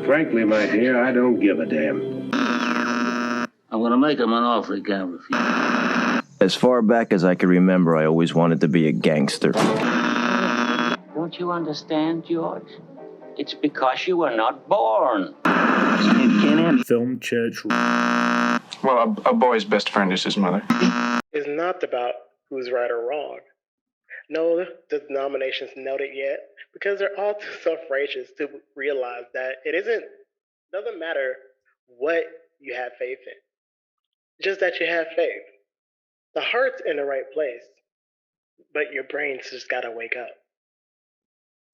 Frankly, my dear, I don't give a damn. I'm gonna make him an offer he can't refuse. As far back as I can remember, I always wanted to be a gangster. Don't you understand, George? It's because you were not born. Film church. Well, a boy's best friend is his mother. It's not about who's right or wrong. No, the denominations noted yet, because they're all too self-righteous to realize that doesn't matter what you have faith in. Just that you have faith. The heart's in the right place, but your brain's just gotta wake up.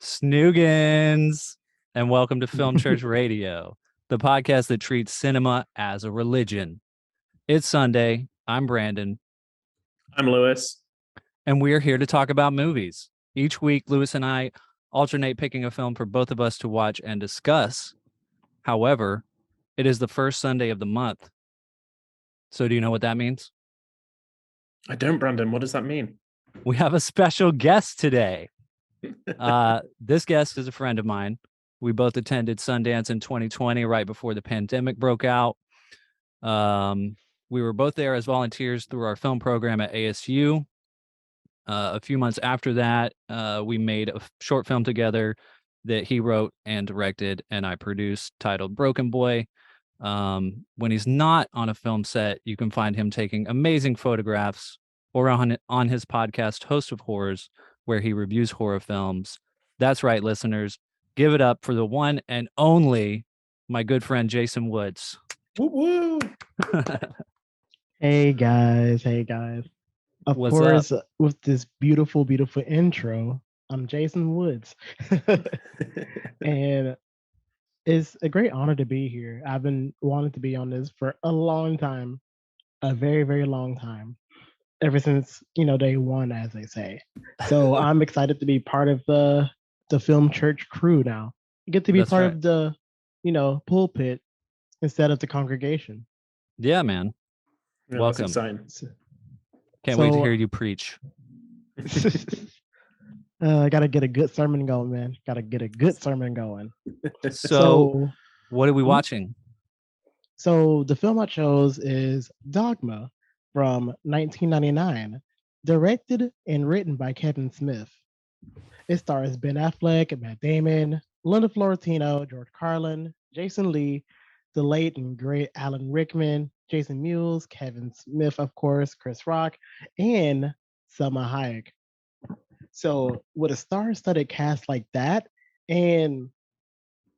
Snoogans, and welcome to Film Church Radio, the podcast that treats cinema as a religion. It's Sunday. I'm Brandon. I'm Lewis. And we're here to talk about movies. Each week, Lewis and I alternate picking a film for both of us to watch and discuss. However, it is the first Sunday of the month. So do you know what that means? I don't, Brandon. What does that mean? We have a special guest today. This guest is a friend of mine. We both attended Sundance in 2020, right before the pandemic broke out. We were both there as volunteers through our film program at ASU. A few months after that, we made a short film together that he wrote and directed, and I produced, titled Broken Boy. When he's not on a film set, you can find him taking amazing photographs, or on his podcast, Host of Horrors, where he reviews horror films. That's right, listeners. Give it up for the one and only, my good friend, Jason Woods. Woo woo! Hey guys. Of What's course, up? with this beautiful, beautiful intro, I'm Jason Woods. And it's a great honor to be here. I've been wanting to be on this for a long time, a very, very long time, ever since, day one, as they say. So I'm excited to be part of the Film Church crew now. I get to be That's part right. of the, pulpit instead of the congregation. Yeah, man. Yeah, Welcome. That's exciting. Can't wait to So- hear you preach. Gotta get a good sermon going, man. Gotta get a good sermon going. So what are we Hmm? watching? So the film I chose is Dogma from 1999, directed and written by Kevin Smith. It stars Ben Affleck, Matt Damon, Linda Fiorentino, George Carlin, Jason Lee, the late and great Alan Rickman, Jason Mewes, Kevin Smith, of course, Chris Rock, and Salma Hayek. So with a star-studded cast like that, and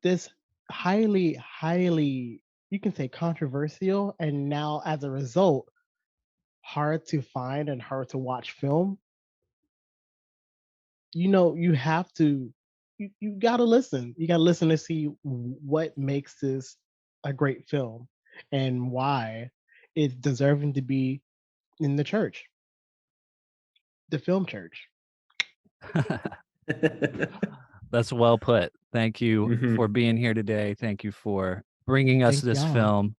this highly, highly, you can say controversial, and now as a result, hard to find and hard to watch film, you have to, you gotta listen. You gotta listen to see what makes this a great film and why it's deserving to be in the church, the film church. That's well put. Thank you Mhm. for being here today. Thank you for bringing us Thank this y'all. film.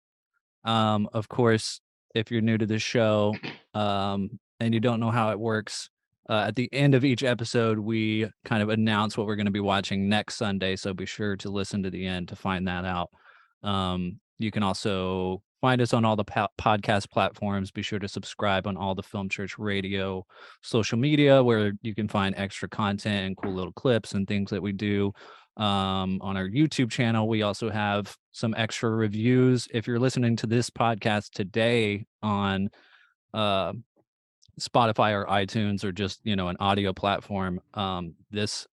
Of course, if you're new to the show and you don't know how it works, at the end of each episode, we kind of announce what we're going to be watching next Sunday. So be sure to listen to the end to find that out. You can also find us on all the podcast platforms. Be sure to subscribe on all the Film Church Radio social media, where you can find extra content and cool little clips and things that we do. On our YouTube channel, we also have some extra reviews. If you're listening to this podcast today on Spotify or iTunes, or just an audio platform, this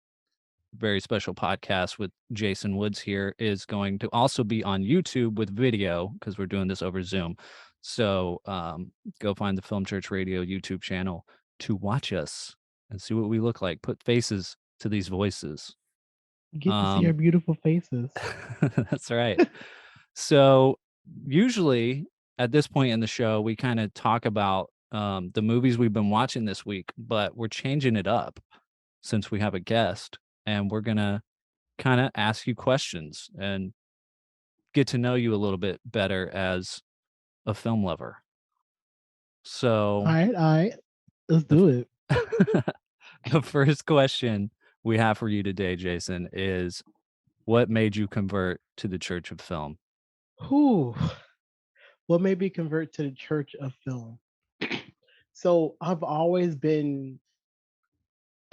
very special podcast with Jason Woods here is going to also be on YouTube with video, because we're doing this over Zoom. So go find the Film Church Radio YouTube channel to watch us and see what we look like. Put faces to these voices. You get to see our beautiful faces. That's right. So usually at this point in the show, we kind of talk about the movies we've been watching this week, but we're changing it up since we have a guest, and we're going to kind of ask you questions and get to know you a little bit better as a film lover. So All right. Let's do it. the first question we have for you today, Jason, is what made you convert to the Church of Film? Who? What made me convert to the Church of Film? So I've always been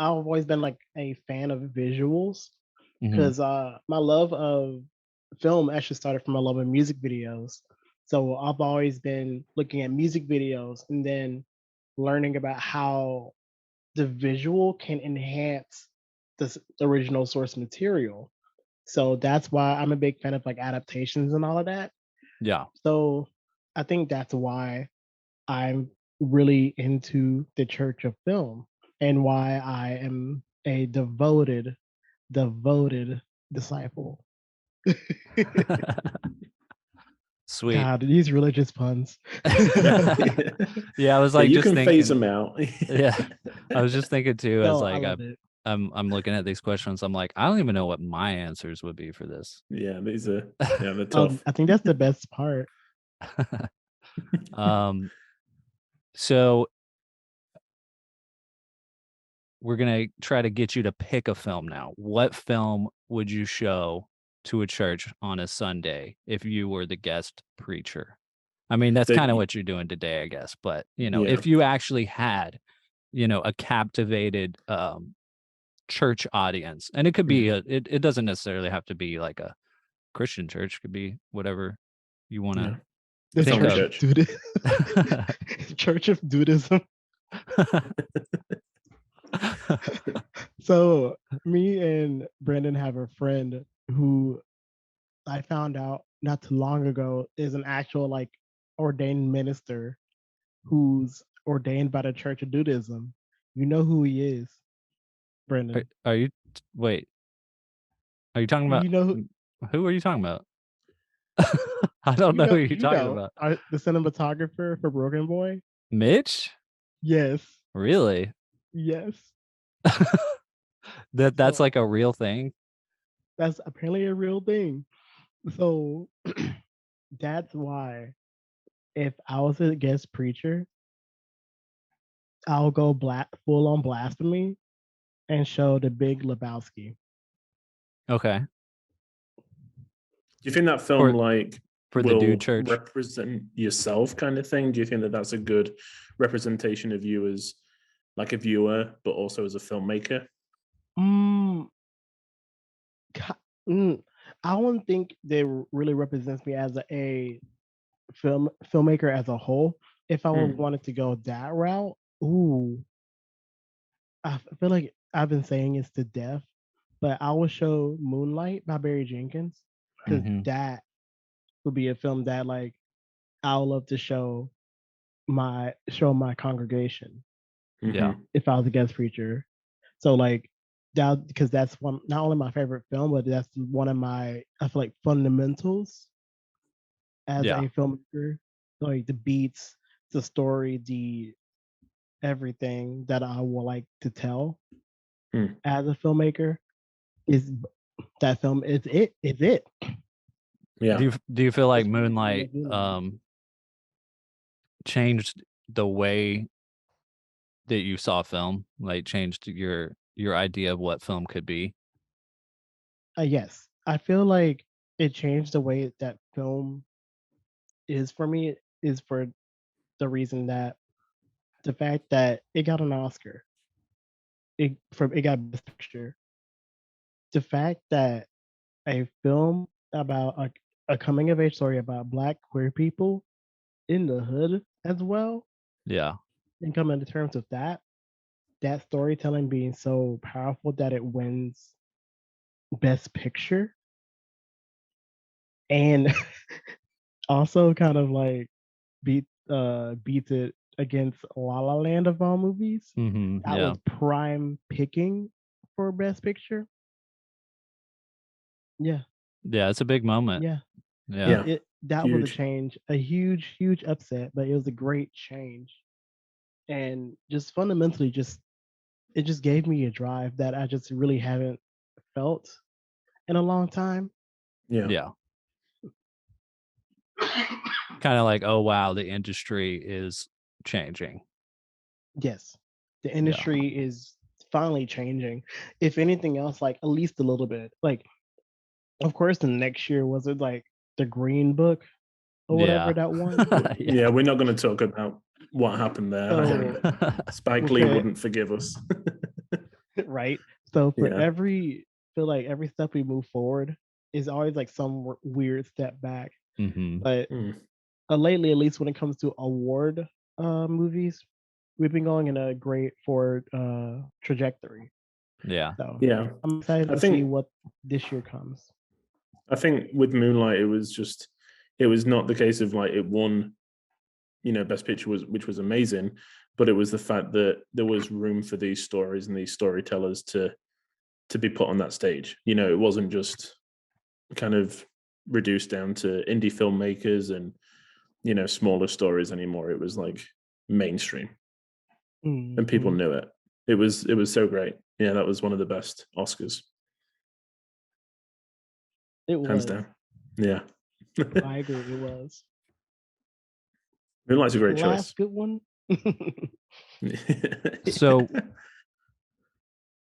like a fan of visuals because my love of film actually started from my love of music videos. So I've always been looking at music videos and then learning about how the visual can enhance the original source material. So that's why I'm a big fan of like adaptations and all of that. Yeah. So I think that's why I'm really into the Church of Film and why I am a devoted disciple. Sweet. God, these religious puns. Yeah, I was Yeah, like, you just can thinking. phase them out. Yeah, I was just thinking too. No, As I like love it. I'm looking at these questions. I'm like, I don't even know what my answers would be for this. Yeah, these are they're tough. I think that's the best part. So we're gonna try to get you to pick a film now. What film would you show to a church on a Sunday if you were the guest preacher? I mean, that's So- kind of what you're doing today, I guess. But Yeah. if you actually had, a captivated church audience, and it could be it doesn't necessarily have to be like a Christian church. It could be whatever you want to. The Think Church of- of Dudism. Church of Dudism. So me and Brandon have a friend who I found out not too long ago is an actual like ordained minister who's ordained by the Church of Dudism. You know who he is, Brandon. Are you wait? Are you talking about You know who are you talking about? I don't know who you're talking about. The cinematographer for Broken Boy? Mitch? Yes. Really? Yes. That's So- like a real thing. That's apparently a real thing. So that's why if I was a guest preacher, I'll go full on blasphemy and show the Big Lebowski. Okay. Do you think that film For the will dude church. represent yourself kind of thing? Do you think that that's a good representation of you as like a viewer, but also as a filmmaker? I wouldn't think they really represents me as a filmmaker as a whole. If I wanted to go that route, I feel like I've been saying it's to death, but I will show Moonlight by Barry Jenkins because that would be a film that like I would love to show my congregation. Yeah. If I was a guest preacher. So like that because that's one not only my favorite film, but that's one of my I feel like fundamentals as a filmmaker. Like the beats, the story, the everything that I would like to tell as a filmmaker is that film is it. Yeah. Do you feel like Moonlight changed the way that you saw film, like changed your idea of what film could be? Yes, I feel like it changed the way that film is for me. Is for the reason that the fact that it got an Oscar, it got Best Picture. The fact that a film about a coming of age story about Black queer people in the hood as well, Yeah. and coming to terms with that storytelling being so powerful that it wins Best Picture, and also kind of like beats it against La La Land of all movies. That was prime picking for Best Picture. Yeah, it's a big moment. yeah. That was a Huge. change, a huge upset, but it was a great change, and just fundamentally, it just gave me a drive that I just really haven't felt in a long time. Yeah. Kind of like, oh wow, the industry is changing. Yes, the industry is finally changing. If anything else, like at least a little bit. Like Of course, the next year was it like the Green Book or whatever Yeah. that one? Yeah, we're not going to talk about what happened there. I So think Spike Lee okay. wouldn't forgive us. Right. So for Yeah. feel like every step we move forward is always like some weird step back. Hmm. But Mm. lately, at least when it comes to award movies, we've been going in a great forward trajectory. Yeah. So Yeah. I'm excited I to see think what this year comes. I think with Moonlight, it was not the case of like it won, Best Picture which was amazing, but it was the fact that there was room for these stories and these storytellers to be put on that stage. It wasn't just kind of reduced down to indie filmmakers and smaller stories anymore. It was like mainstream, and people Mhm. knew it. It was so great. Yeah, that was one of the best Oscars, It hands was. down. Yeah. I agree. It was. Moonlight's a great choice. Last good one. So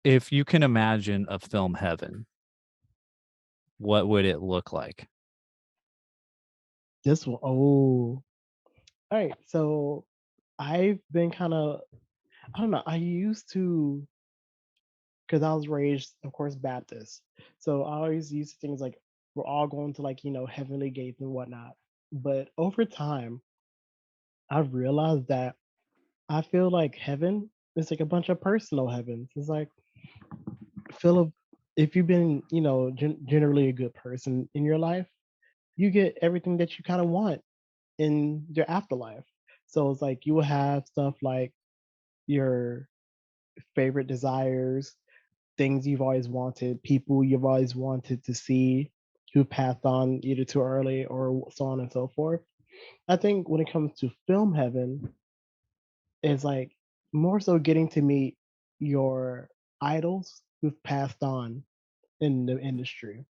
if you can imagine a film heaven, what would it look like? This one. Oh. All right. So I've been kind of, I don't know. I used to, because I was raised, of course, Baptist. So I always used to things like we're all going to like, heavenly gates and whatnot. But over time, I've realized that I feel like heaven is like a bunch of personal heavens. It's like, Philip, if you've been, generally a good person in your life, you get everything that you kind of want in your afterlife. So it's like you will have stuff like your favorite desires, things you've always wanted, people you've always wanted to see who passed on either too early or so on and so forth. I think when it comes to film heaven, it's like more so getting to meet your idols who've passed on in the industry.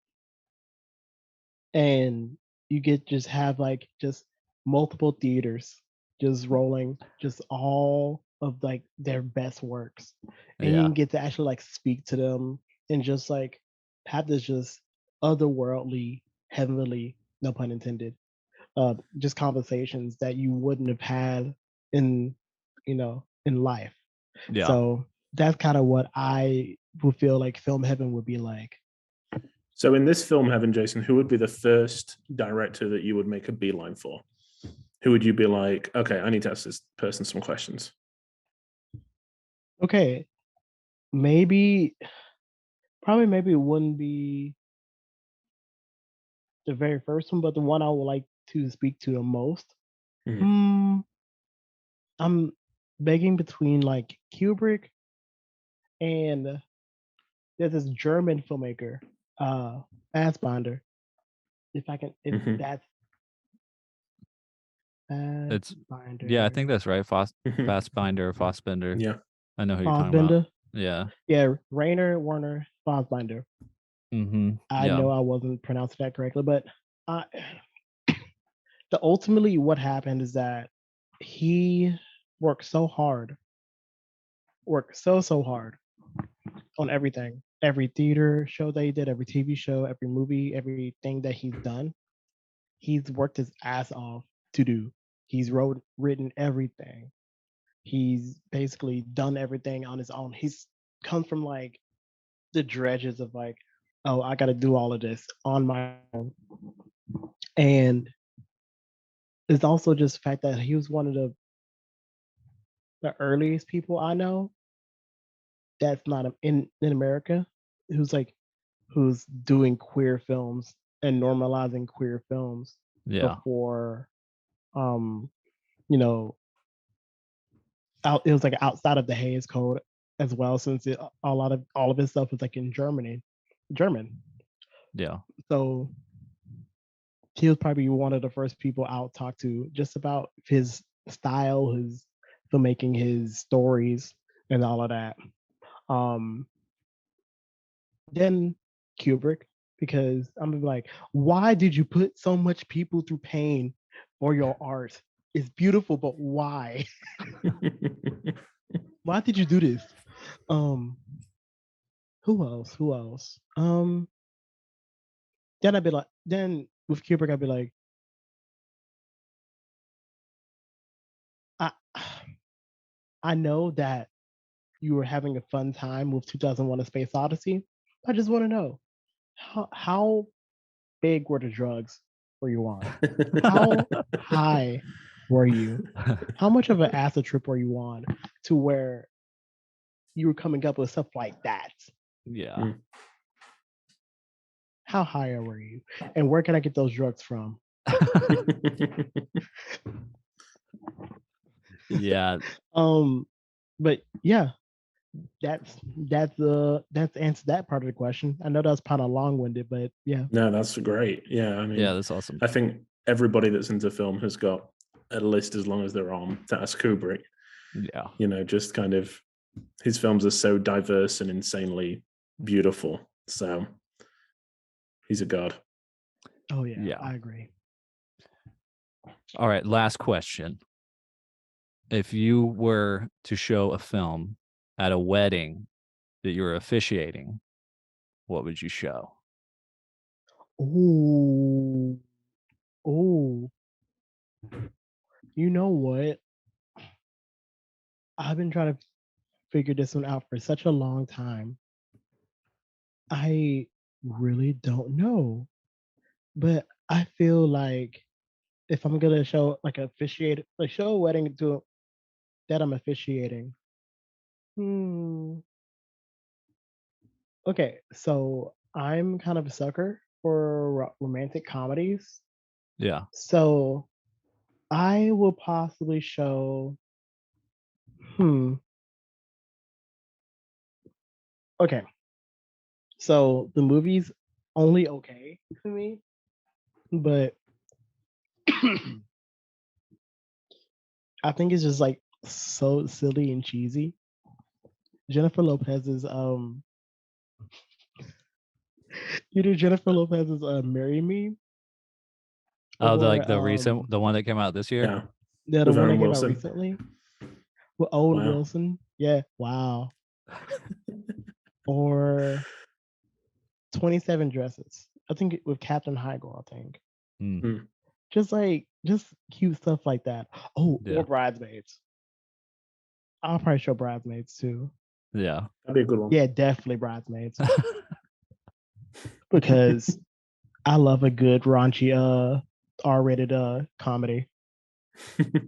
And you get just have like just multiple theaters just rolling just all of like their best works, and you Yeah. can get to actually like speak to them and just like have this just otherworldly, heavenly, no pun intended, just conversations that you wouldn't have had in in life. Yeah. So that's kind of what I would feel like film heaven would be like. So in this film heaven, Jason, who would be the first director that you would make a beeline for? Who would you be like, okay, I need to ask this person some questions? Okay, maybe maybe it wouldn't be the very first one, but the one I would like to speak to the most. Mhm. Hmm, I'm begging between like Kubrick and there's this German filmmaker, Fassbinder. If Mhm. that's It's yeah, I Fassbinder, think that's right. Mhm. Fastbinder or Fossbender. Yeah. I know who you're talking about. Fassbinder. Yeah. Yeah, Rainer Werner Fassbinder. Mm-hmm. I Yeah. know I wasn't pronouncing that correctly, but I, the ultimately what happened is that he worked so hard, worked so hard on everything, every theater show that he did, every TV show, every movie, everything that he's done. He's worked his ass off to do. He's written everything. He's basically done everything on his own. He's come from like the dredges of like, oh, I got to do all of this on my own. And it's also just the fact that he was one of the earliest people I know that's not in America who's like who's doing queer films and normalizing queer films Yeah. before um you know it was like outside of the Hayes Code as well, since a lot of all of his stuff is like in German. Yeah. So he was probably one of the first people I'll talk to just about his style, his filmmaking, his stories, and all of that. Um, then Kubrick, because I'm gonna be like, why did you put so much people through pain for your art? It's beautiful, but why? Why did you do this? Um, who else? Who else? Then I'd be like, then with Kubrick, I'd be like, I, I know that you were having a fun time with 2001: A Space Odyssey. I just want to know how big were the drugs were you on? How high were you? How much of an acid trip were you on to where you were coming up with stuff like that? Yeah. How high were you? And where can I get those drugs from? Yeah. But yeah, that's answered that part of the question. I know that was kind of long-winded, but yeah. No, that's great. Yeah, I mean, Yeah, that's awesome. I think everybody that's into film has got a list as long as their arm to ask Kubrick. Yeah. You know, just kind of his films are so diverse and insanely beautiful. So he's a god. Oh yeah, Yeah. I agree. All right, last question. If you were to show a film at a wedding that you were officiating, what would you show? Ooh. Ooh. You know what? I've been trying to figure this one out for such a long time. I really don't know. But I feel like if I'm gonna show like show a wedding to that I'm officiating. Okay, so I'm kind of a sucker for romantic comedies. Yeah. So I will possibly show. Okay. So the movie's only okay to me, but I think it's just like so silly and cheesy. Jennifer Lopez's Jennifer Lopez's "Marry Me." Oh, Or the recent, the one that came out this year. Yeah. yeah, the With one that Owen came out Wilson. recently with Owen Wow. Wilson. Yeah, wow. Or 27 Dresses. I think with Captain Heigl. I think just cute stuff like that. Oh, Yeah. or Bridesmaids. I'll probably show Bridesmaids too. Yeah. That'd be a good one. Yeah, definitely Bridesmaids. Because I love a good raunchy R-rated comedy.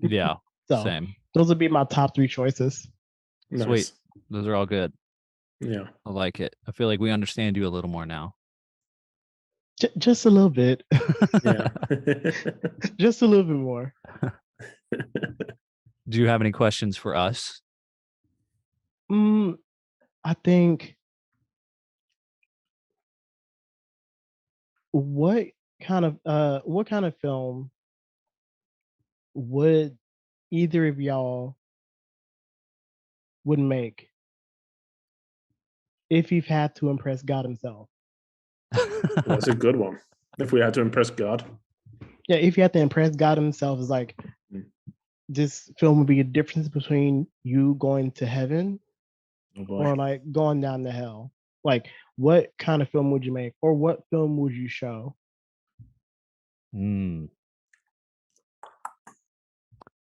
Yeah. So Same. those would be my top 3 choices. Nice. Sweet. Those are all good. Yeah. I like it. I feel like we understand you a little more now. Just a little bit. Yeah. Just a little bit more. Do you have any questions for us? I think what kind of film would either of y'all would make if you've had to impress God himself? That's a good one. If we had to impress God. Yeah, if you had to impress God himself, it's like this film would be a difference between you going to heaven or like going down to hell. Like, what kind of film would you make, or what film would you show?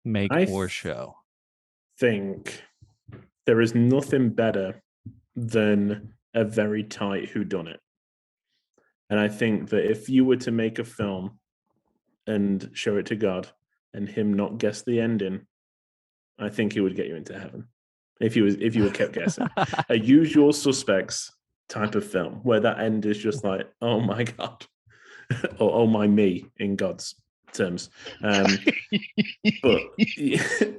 Make or show. Think there is nothing better than a very tight whodunit. And I think that if you were to make a film and show it to God and him not guess the ending, I think he would get you into heaven. If you were kept guessing. A Usual Suspects type of film where that end is just like, oh my God. Or oh my me in God's terms. But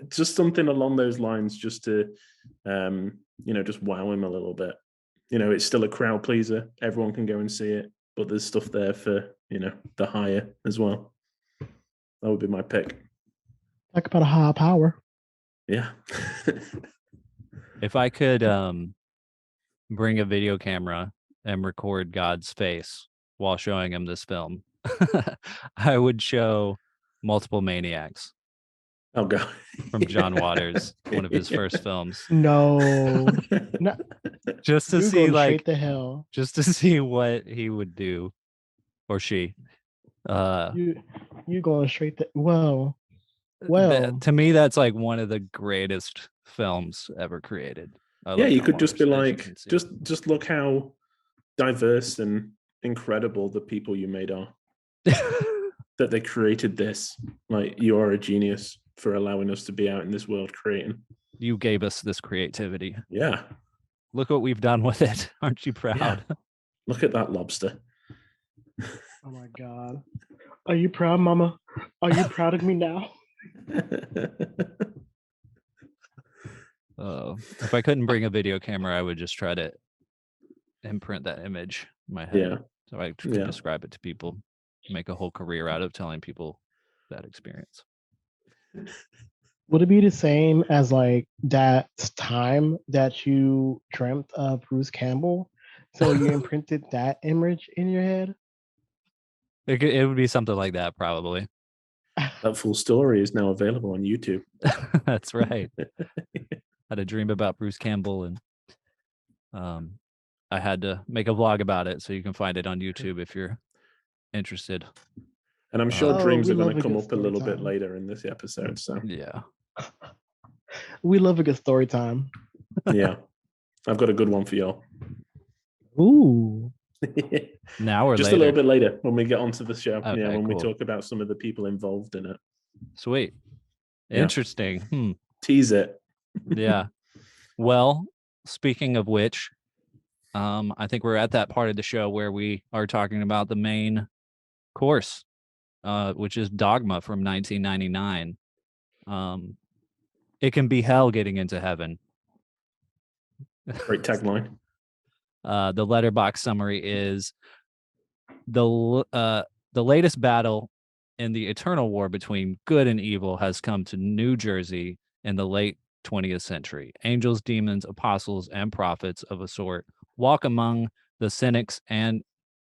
just something along those lines just to just wow him a little bit. It's still a crowd pleaser. Everyone can go and see it, but there's stuff there for, the higher as well. That would be my pick. Talk about a high power. Yeah. If I could bring a video camera and record God's face while showing him this film, I would show Multiple Maniacs. Oh God. From John Waters, one of his first films. No. Just to see straight to hell. Just to see what he would do or she. You going straight to well. To me, that's like one of the greatest films ever created. Yeah, you could just be like, just look how diverse and incredible the people you made are. That they created this. Like, you are a genius for allowing us to be out in this world creating. You gave us this creativity. Yeah. Look what we've done with it. Aren't you proud? Yeah. Look at that lobster. Oh my God. Are you proud, Mama? Are you proud of me now? If I couldn't bring a video camera, I would just try to imprint that image in my head. Yeah. So I could describe it to people, make a whole career out of telling people that experience. Would it be the same as like that time that you dreamt of Bruce Campbell? So you imprinted that image in your head? It would be something like that, probably. That full story is now available on YouTube. That's right. I had a dream about Bruce Campbell, and I had to make a vlog about it, so you can find it on YouTube if you're interested. And I'm sure dreams are going to come up a little bit later in this episode. So yeah, we love a good story time. Yeah, I've got a good one for y'all. Ooh. Now or just later? A little bit later when we get onto the show. Okay, when we cool. talk about some of the people involved in it. Sweet. Interesting. Tease it. Yeah. Well, speaking of which, I think we're at that part of the show where we are talking about the main course, which is Dogma from 1999. It can be hell getting into heaven. Great tagline. The letterbox summary is the latest battle in the eternal war between good and evil has come to New Jersey in the late 20th century. Angels, demons, apostles, and prophets of a sort walk among the cynics and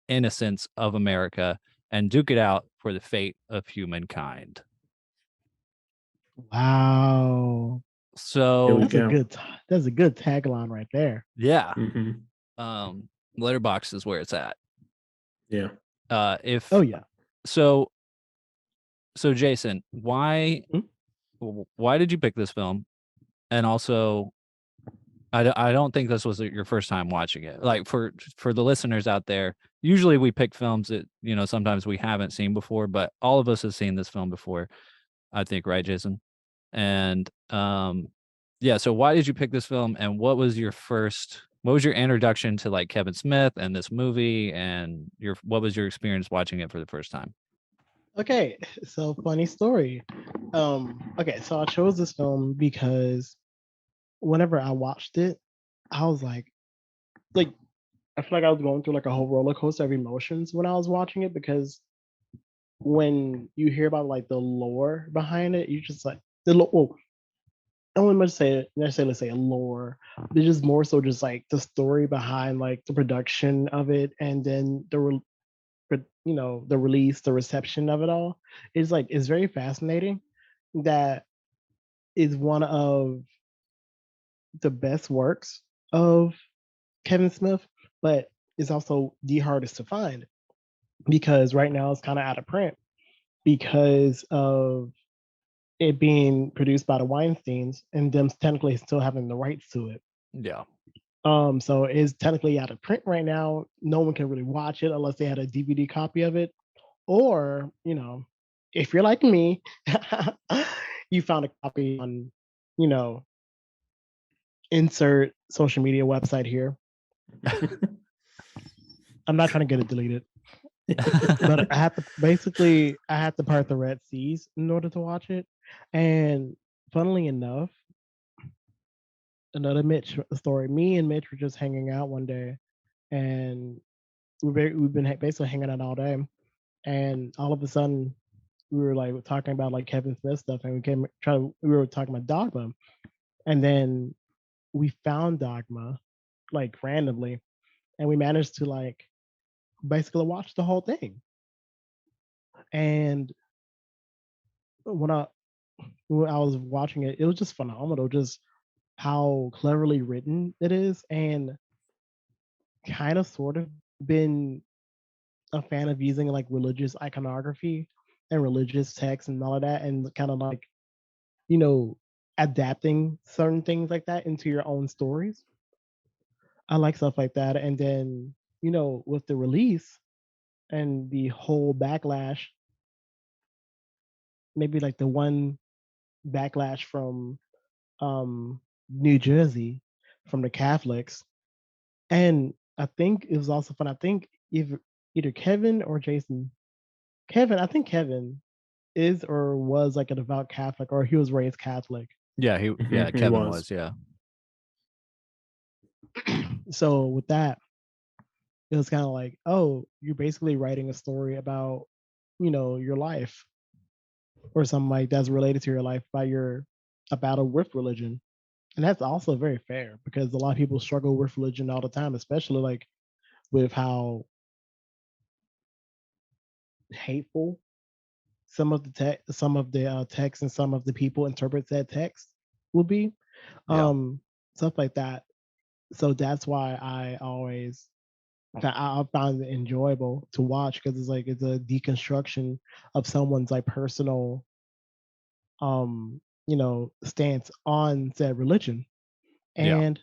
innocents of America and duke it out for the fate of humankind. Wow. So that's a good tagline right there. Yeah. Mm-hmm. Letterbox is where it's at. Yeah. So Jason, why did you pick this film? And also, I don't think this was your first time watching it. Like for the listeners out there, usually we pick films that, sometimes we haven't seen before, but all of us have seen this film before, I think, right, Jason? And so why did you pick this film, and what was your introduction to like Kevin Smith and this movie, and what was your experience watching it for the first time? Okay, so funny story. Okay, so I chose this film because whenever I watched it, I was like I feel like I was going through like a whole roller coaster of emotions when I was watching it, because when you hear about like the lore behind it, you just like I don't want to necessarily say a lore. There's just more so just like the story behind like the production of it, and then the release, the reception of it all. It's very fascinating. That is one of the best works of Kevin Smith, but it's also the hardest to find because right now it's kind of out of print because of it being produced by the Weinsteins and them technically still having the rights to it. Yeah. So it's technically out of print right now. No one can really watch it unless they had a DVD copy of it. Or, if you're like me, you found a copy on, insert social media website here. I'm not trying to get it deleted. But I had to part the Red Seas in order to watch it. And funnily enough, another Mitch story. Me and Mitch were just hanging out one day, and we've been basically hanging out all day. And all of a sudden, we were like talking about like Kevin Smith stuff, and we were talking about Dogma, and then we found Dogma like randomly, and we managed to like basically watch the whole thing. And when I was watching it, it was just phenomenal, just how cleverly written it is, and kind of sort of been a fan of using like religious iconography and religious text and all of that, and kind of like, you know, adapting certain things like that into your own stories. I like stuff like that. And then, with the release and the whole backlash, maybe like the one backlash from New Jersey from the Catholics. And I think it was also fun. I think either Kevin or Jason, I think Kevin is or was like a devout Catholic, or he was raised Catholic. Yeah, He Kevin was. was, yeah. So with that, it was kind of like, oh, you're basically writing a story about, your life or something like that's related to your life by a battle with religion. And that's also very fair because a lot of people struggle with religion all the time, especially like with how hateful some of the text and some of the people interpret that text will be. Yeah. Stuff like that. So that's why I found it enjoyable to watch, because it's a deconstruction of someone's like personal stance on said religion. Yeah. And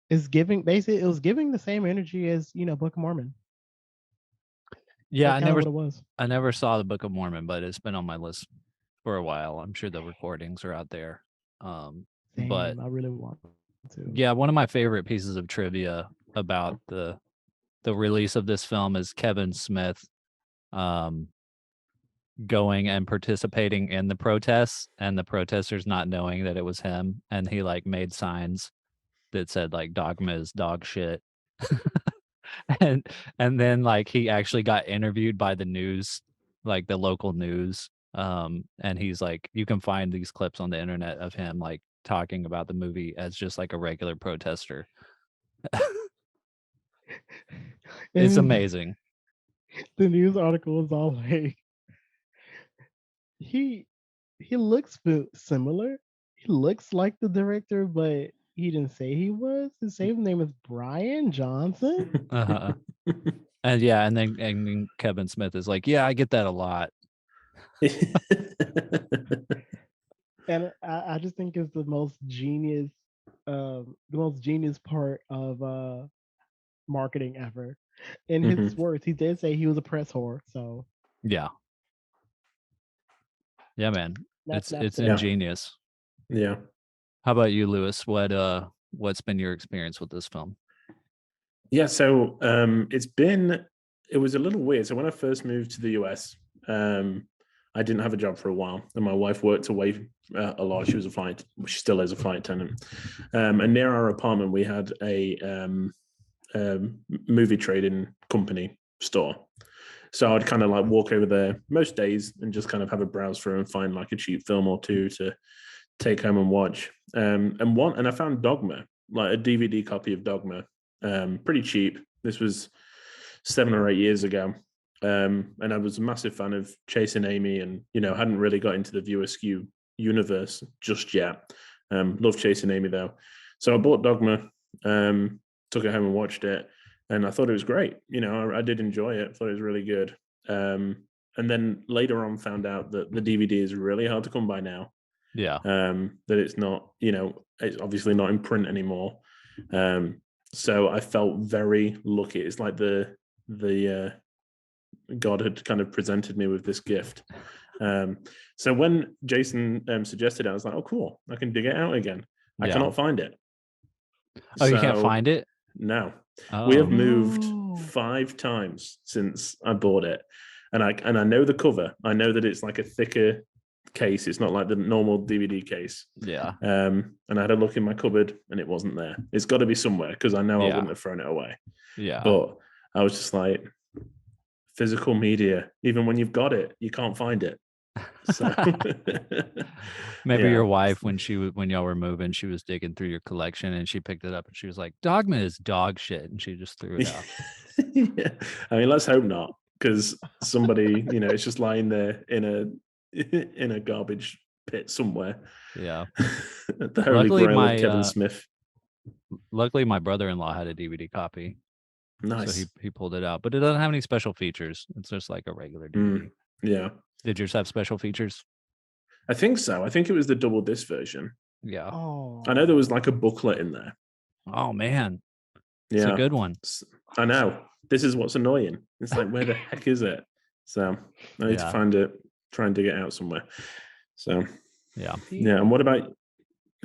it was giving the same energy as, Book of Mormon. Yeah, That's kind of what it was. I never saw the Book of Mormon, but it's been on my list for a while. I'm sure the recordings are out there. But I really want to. yeah, one of my favorite pieces of trivia about the release of this film is Kevin Smith going and participating in the protests, and the protesters not knowing that it was him, and he like made signs that said like Dogma is dog shit. and then like he actually got interviewed by the news, like the local news, and he's like, you can find these clips on the internet of him like talking about the movie as just like a regular protester. It's amazing. The news article is all like, he looks similar. He looks like the director, but he didn't say he was. His name is Brian Johnson. Uh-huh. And yeah, and then Kevin Smith is like, yeah, I get that a lot. And I just think it's the most genius part of marketing ever. In his words, he did say he was a press whore. So yeah, man, it's ingenious. Yeah. How about you, Lewis? What's been your experience with this film? Yeah, so it was a little weird. So when I first moved to the US, I didn't have a job for a while, and my wife worked away a lot. She still is a flight attendant. And near our apartment, we had a movie trading company store. So I'd kind of like walk over there most days and just kind of have a browse through and find like a cheap film or two to take home and watch. And I found Dogma, like a DVD copy of Dogma, pretty cheap. This was 7 or 8 years ago. And I was a massive fan of Chasing Amy, and hadn't really got into the View Askew universe just yet. Love Chasing Amy though. So I bought Dogma, took it home and watched it, and I thought it was great. I did enjoy it. Thought it was really good. And then later on found out that the DVD is really hard to come by now. Yeah. That it's not, it's obviously not in print anymore. So I felt very lucky. It's like the God had kind of presented me with this gift. So when Jason suggested it, I was like, oh, cool. I can dig it out again. I cannot find it. Oh, you can't find it? No. Oh. We have moved 5 times since I bought it. And I know the cover. I know that it's like a thicker case. It's not like the normal DVD case. Yeah. And I had a look in my cupboard and it wasn't there. It's got to be somewhere, because I know I wouldn't have thrown it away. Yeah. But I was just like, physical media, even when you've got it, you can't find it. So maybe your wife, when y'all were moving, she was digging through your collection and she picked it up and she was like, Dogma is dog shit, and she just threw it out. Yeah. I mean, let's hope not, because somebody, it's just lying there in a garbage pit somewhere. Yeah. The Holy Grail of Kevin Smith. Luckily, my brother-in-law had a DVD copy. Nice. So he pulled it out, but it doesn't have any special features. It's just like a regular DVD. Yeah. Did yours have special features? I think so. I think it was the double disc version. Yeah. Oh, I know there was like a booklet in there. Oh man, it's Yeah. a good one. I know. This is what's annoying. It's like, where the heck is it? So I need to Yeah. find it, try and dig it out somewhere. So Yeah. yeah. And what about?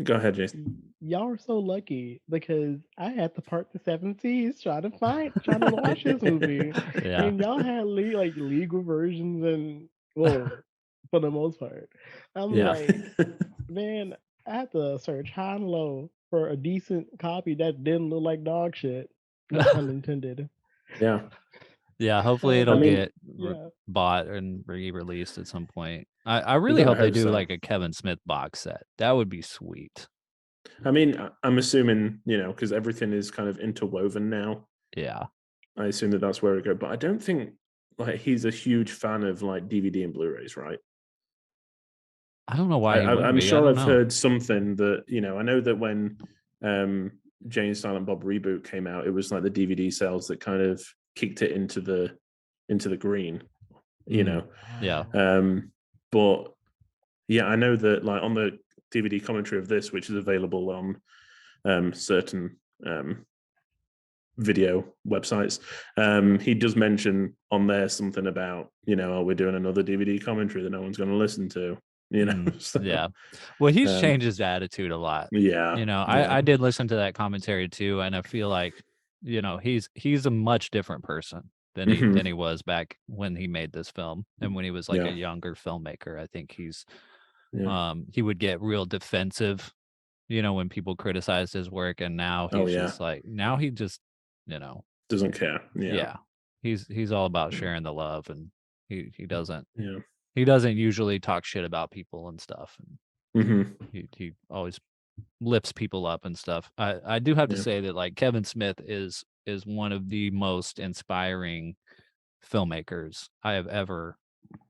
Go ahead, Jason. y'all are so lucky because I had to part the 70s trying to watch this movie. Yeah. And y'all had legal versions and well, for the most part. I'm Yeah. like, man, I had to search high and low for a decent copy that didn't look like dog shit. No pun intended. Yeah. Yeah. Hopefully I it'll mean, get Yeah. bought and re-released at some point. I really gotta hope they hope do so. like a Kevin Smith box set. That would be sweet. I mean, I'm assuming, because everything is kind of interwoven now. Yeah. I assume that that's where it goes. But I don't think like he's a huge fan of like DVD and Blu-rays, right? I don't know why he wouldn't I'm be. sure I've know. heard something that, I know that when Jane and Silent Bob reboot came out, it was like the DVD sales that kind of kicked it into the green, Yeah. But yeah, I know that like on the DVD commentary of this, which is available on certain video websites, he does mention on there something about, we're doing another DVD commentary that no one's going to listen to, so, Yeah. Well, he's changed his attitude a lot. Yeah. I did listen to that commentary too, and I feel like, he's a much different person than he was back when he made this film and when he was like a younger filmmaker. I think he would get real defensive, when people criticized his work, and now he's just like, now he just, doesn't care. Yeah. He's all about sharing the love, and he doesn't Yeah. he doesn't usually talk shit about people and stuff. And he always lifts people up and stuff. I do have to say that like Kevin Smith is one of the most inspiring filmmakers I have ever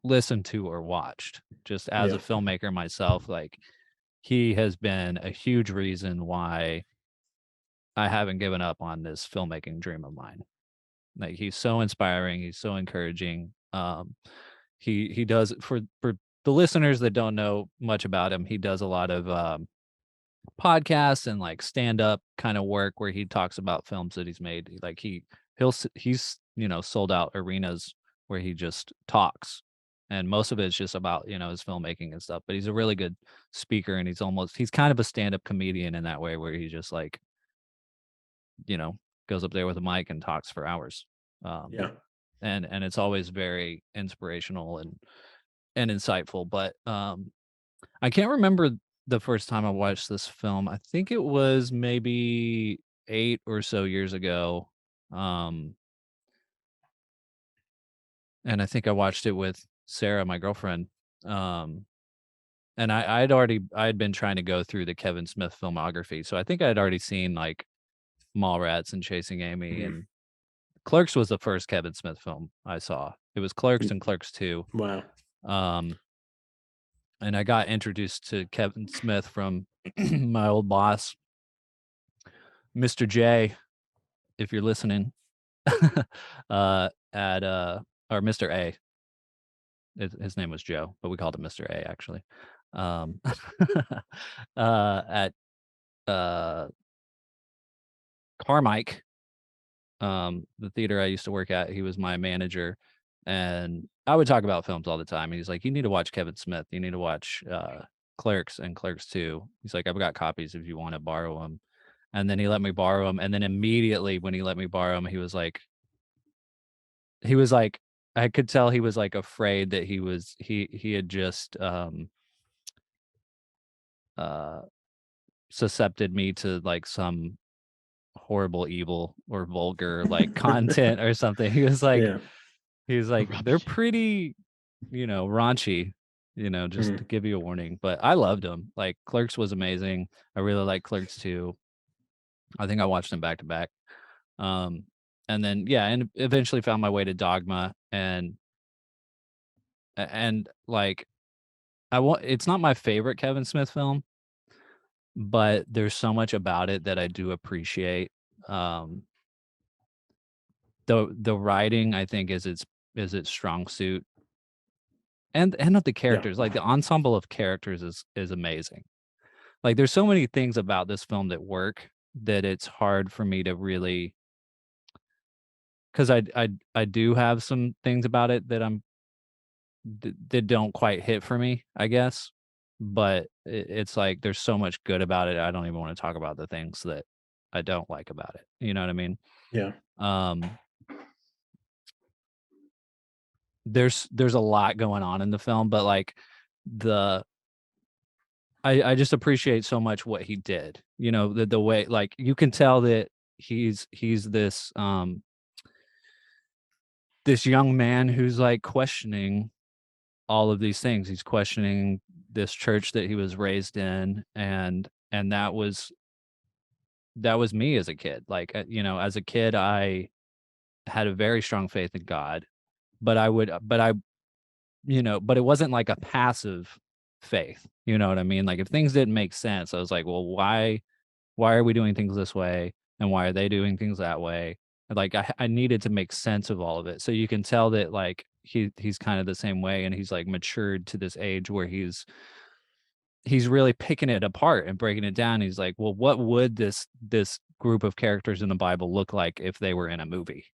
listened to or watched. Just as a filmmaker myself, like he has been a huge reason why I haven't given up on this filmmaking dream of mine. Like he's so inspiring, he's so encouraging. He does for the listeners that don't know much about him, he does a lot of podcasts and like stand-up kind of work where he talks about films that he's made. Like he's sold out arenas where he just talks, and most of it's just about his filmmaking and stuff. But he's a really good speaker, and he's kind of a stand-up comedian in that way, where he just like goes up there with a mic and talks for hours. And it's always very inspirational and insightful. But I can't remember the first time I watched this film. I think it was maybe 8 or so years ago. And I think I watched it with Sarah, my girlfriend. And I had been trying to go through the Kevin Smith filmography. So I think I had already seen like Mallrats and Chasing Amy, and Clerks was the first Kevin Smith film I saw. It was Clerks and Clerks 2. Wow. And I got introduced to Kevin Smith from my old boss, Mr. J, if you're listening, or Mr. A. His name was Joe, but we called him Mr. A actually. At Carmike, the theater I used to work at, he was my manager, and I would talk about films all the time. And he's like, "You need to watch Kevin Smith. You need to watch Clerks and Clerks 2." He's like, "I've got copies if you want to borrow them." And then he let me borrow them, and then immediately when he let me borrow them, he was like, I could tell he was like afraid that he had just suscepted me to like some horrible evil or vulgar like content or something. He was like they're pretty raunchy, just to give you a warning. But I loved them. Like Clerks was amazing. I really like Clerks 2. I think I watched them back to back. And then and eventually found my way to Dogma, and like it's not my favorite Kevin Smith film, but there's so much about it that I do appreciate. the writing, I think, is its strong suit. And of the characters, like the ensemble of characters is amazing. Like there's so many things about this film that work that it's hard for me to really, because I do have some things about it that that don't quite hit for me, I guess. But it's like there's so much good about it. I don't even want to talk about the things that I don't like about it. You know what I mean? Yeah. There's a lot going on in the film, but like I just appreciate so much what he did. You know, the way, like, you can tell that he's this this young man who's like questioning all of these things. He's questioning this church that he was raised in, and that was me as a kid. Like, you know, as a kid, I had a very strong faith in God, but but it wasn't like a passive faith. You know what I mean? Like if things didn't make sense, I was like, well, why are we doing things this way? And why are they doing things that way? Like I needed to make sense of all of it. So you can tell that like he's kind of the same way, and he's like matured to this age where he's really picking it apart and breaking it down. He's like, well, what would this group of characters in the Bible look like if they were in a movie?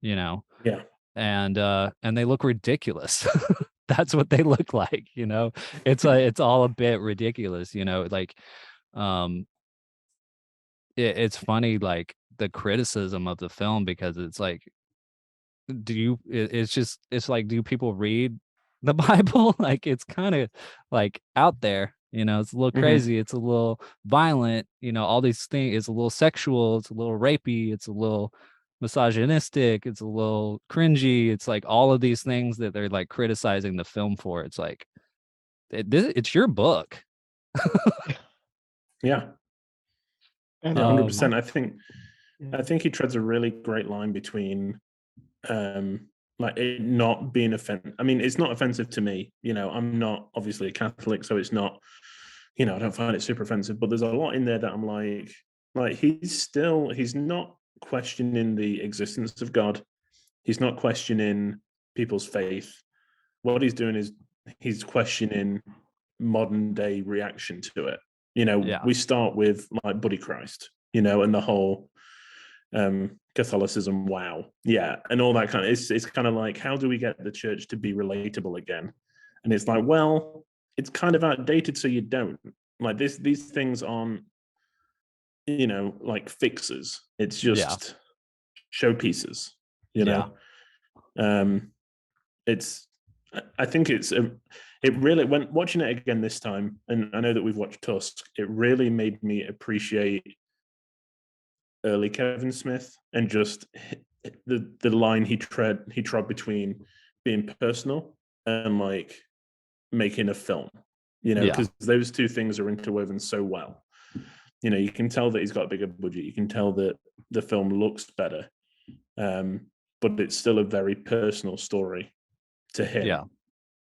You know? Yeah. And they look ridiculous. That's what they look like, you know. It's all a bit ridiculous, you know. Like it's funny, like the criticism of the film, because it's like, it's like, do people read the Bible? Like it's kind of like out there, you know. It's a little crazy, it's a little violent, you know, all these things. It's a little sexual, it's a little rapey, it's a little misogynistic, it's a little cringy. It's like all of these things that they're like criticizing the film for. It's like it's your book. Yeah. 100%. I think he treads a really great line between like it not being offensive. I mean, it's not offensive to me, you know. I'm not obviously a Catholic, so it's not, you know, I don't find it super offensive, but there's a lot in there that I'm like he's not questioning the existence of God. He's not questioning people's faith. What he's doing is he's questioning modern day reaction to it. You know, we start with like Buddy Christ, you know, and the whole Catholicism, wow, yeah, and all that kind of. It's kind of like, how do we get the church to be relatable again? And it's like, well, it's kind of outdated, so you don't like this. These things aren't, you know, like fixes. It's just showpieces, you know. It's, I think it's it really, when watching it again this time, and I know that we've watched Tusk, it really made me appreciate early Kevin Smith, and just the line he trod between being personal and like making a film, you know, because those two things are interwoven so well. You know, you can tell that he's got a bigger budget. You can tell that the film looks better, but it's still a very personal story to him. Yeah,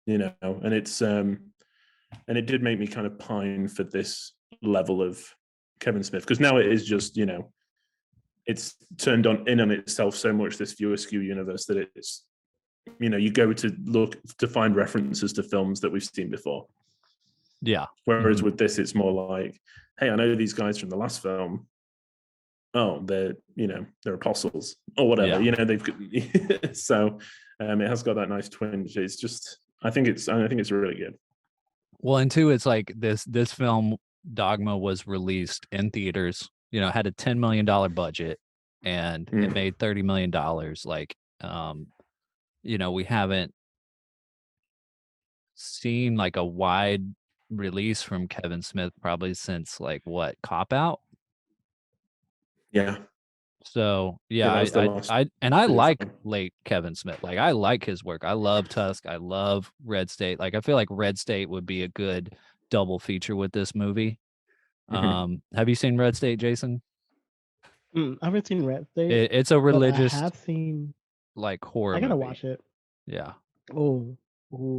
you know, and it's and it did make me kind of pine for this level of Kevin Smith, because now it is just, you know, it's turned in on itself so much, this viewer skew universe, that it's, you know, you go to look to find references to films that we've seen before. Yeah. Whereas with this, it's more like, hey, I know these guys from the last film. Oh, they're, you know, they're apostles or whatever. You know, they've so it has got that nice twinge. It's just, I think it's really good. Well, and two, it's like this film Dogma was released in theaters. You know, had a $10 million budget, and it made $30 million. Like, you know, we haven't seen like a wide release from Kevin Smith probably since like what, Cop Out? Yeah. So yeah, I like late Kevin Smith. Like I like his work. I love Tusk. I love Red State. Like I feel like Red State would be a good double feature with this movie. Have you seen Red State, Jason? I haven't seen Red State. It's a religious. I have seen like horror. I gotta watch it. Yeah. Oh,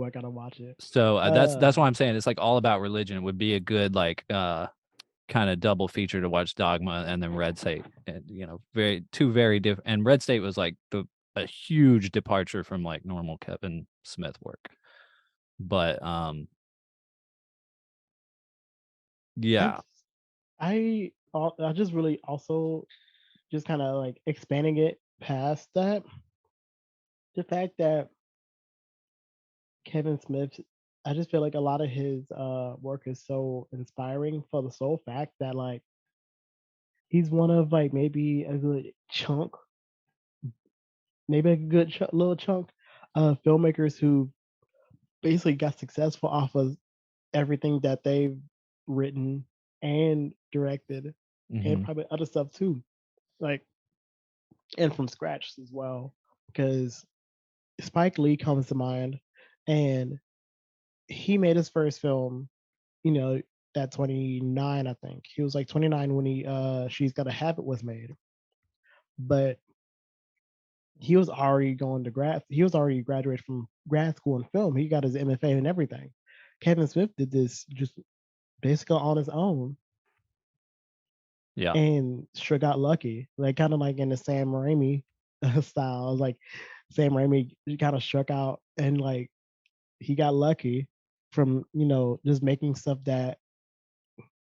I gotta watch it. So that's why I'm saying it's like all about religion. It would be a good like kind of double feature to watch Dogma and then Red State, and two very different. And Red State was like a huge departure from like normal Kevin Smith work, but yeah, I just really also just kind of like expanding it past that, the fact that Kevin Smith, I just feel like a lot of his work is so inspiring for the sole fact that like he's one of like maybe a good chunk, maybe a good little chunk of filmmakers who basically got successful off of everything that they've written and directed and probably other stuff too, like, and from scratch as well, because Spike Lee comes to mind, and he made his first film, at 29, I think. He was like 29 when She's Got a Habit was made. But he was already graduated from grad school in film. He got his MFA and everything. Kevin Smith did this just basically on his own. Yeah. And sure got lucky. Like kind of like in the Sam Raimi style. It was like Sam Raimi kind of struck out and like he got lucky from, just making stuff that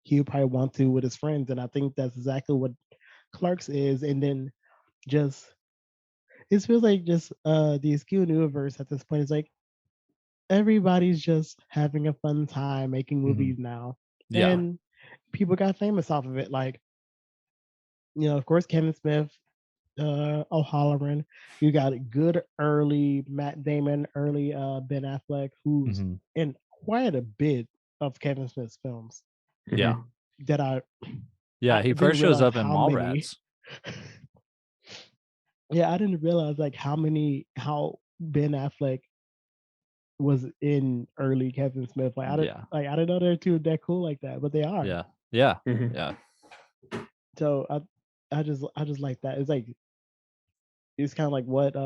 he would probably want to with his friends. And I think that's exactly what Clerks is. And then just it feels like just the Askew universe at this point is like everybody's just having a fun time making movies now. Yeah. And people got famous off of it. Like, of course, Kevin Smith, O'Halloran. You got a good early Matt Damon, early Ben Affleck, who's in quite a bit of Kevin Smith's films. Yeah. That he first shows up in Mallrats. Yeah, I didn't realize like how Ben Affleck was in early Kevin Smith. Like I didn't know they're two that cool like that, but they are. Yeah. Yeah. So I just like that. It's like it's kind of like what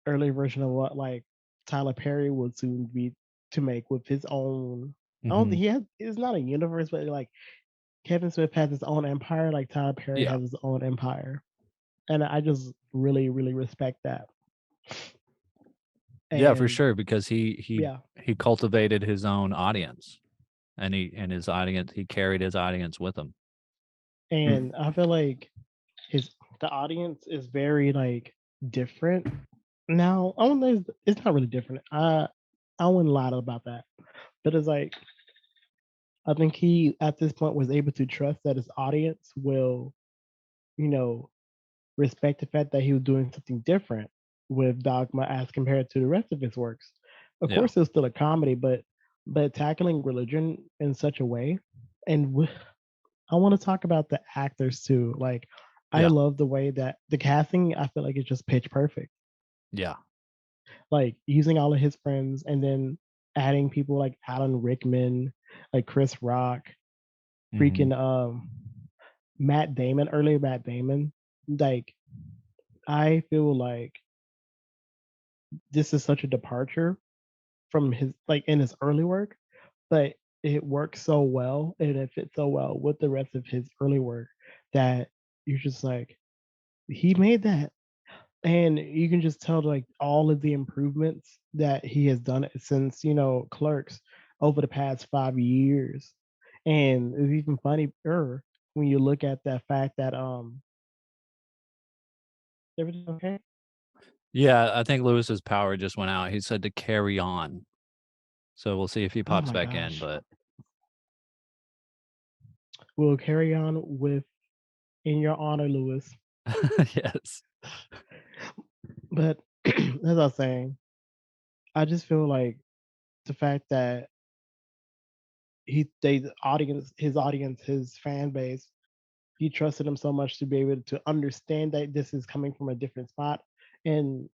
early version of what like Tyler Perry would soon be to make with his own. I don't think it's not a universe, but like Kevin Smith has his own empire, like Tyler Perry has his own empire. And I just really, really respect that. And, for sure, because he cultivated his own audience, and he carried his audience with him. And I feel like the audience is very like different now. It's not really different. I wouldn't lie about that, but it's like I think he at this point was able to trust that his audience will, respect the fact that he was doing something different with Dogma as compared to the rest of his works. Of course, it's still a comedy, but tackling religion in such a way. And I want to talk about the actors too. Like, I love the way that the casting, I feel like it's just pitch perfect. Yeah. Like using all of his friends and then adding people like Alan Rickman, like Chris Rock, freaking Matt Damon, earlier Matt Damon. Like, I feel like this is such a departure from his like in his early work, but it works so well and it fits so well with the rest of his early work that you're just like, he made that. And you can just tell like all of the improvements that he has done since, Clerks over the past 5 years. And it's even funnier when you look at that fact that everything okay? Yeah, I think Lewis's power just went out. He said to carry on. So we'll see if he pops back in, but we'll carry on with in your honor, Lewis. Yes. But as I was saying, I just feel like the fact that his audience, his fan base, he trusted him so much to be able to understand that this is coming from a different spot. And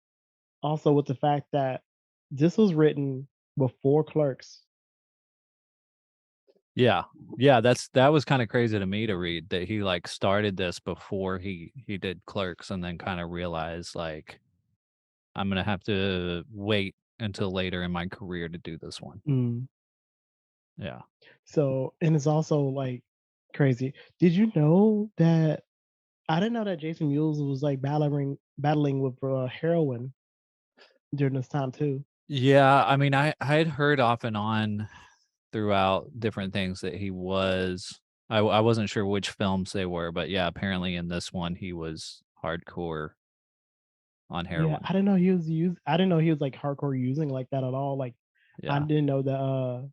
also with the fact that this was written before Clerks. Yeah. That was kind of crazy to me to read that he like started this before he did Clerks and then kind of realized like I'm gonna have to wait until later in my career to do this one. Yeah. So, and it's also like crazy. Did you know that I didn't know that Jason Mewes was like battling with heroin during this time too. Yeah, I mean, I had heard off and on throughout different things that he was. I wasn't sure which films they were, but yeah, apparently in this one he was hardcore on Yeah, heroin. I didn't know he was I didn't know he was like hardcore using like that at all. Like I Yeah. didn't know that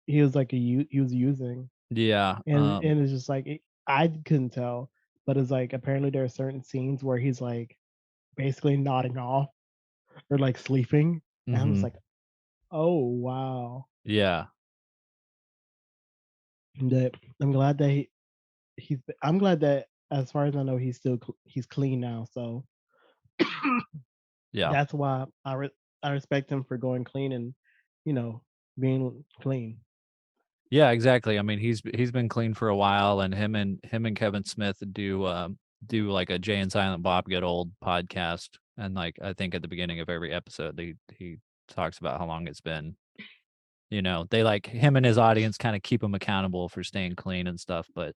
he was like he was using, Yeah. and it's just like I couldn't tell, but it's like apparently there are certain scenes where he's like basically nodding off or like sleeping, and I'm just Mhm. like, oh wow. Yeah. That I'm glad that I'm glad that as far as I know he's clean now. So Yeah. that's why I respect him for going clean and you know being clean. Yeah, exactly. I mean, he's been clean for a while, and him and Kevin Smith do like a Jay and Silent Bob Get Old podcast, and like I think at the beginning of every episode, he talks about how long it's been. You know, they like him and his audience kind of keep him accountable for staying clean and stuff, but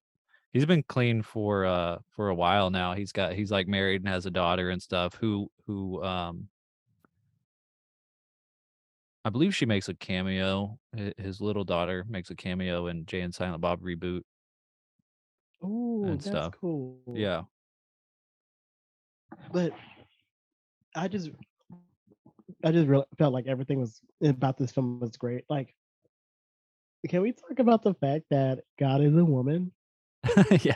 he's been clean for a while now. He's like married and has a daughter and stuff who I believe she makes a cameo. His little daughter makes a cameo in Jay and Silent Bob reboot Oh, and that's stuff. cool. Yeah. But I just felt like everything was about this film was great. Like, can we talk about the fact that God is a woman? Yeah.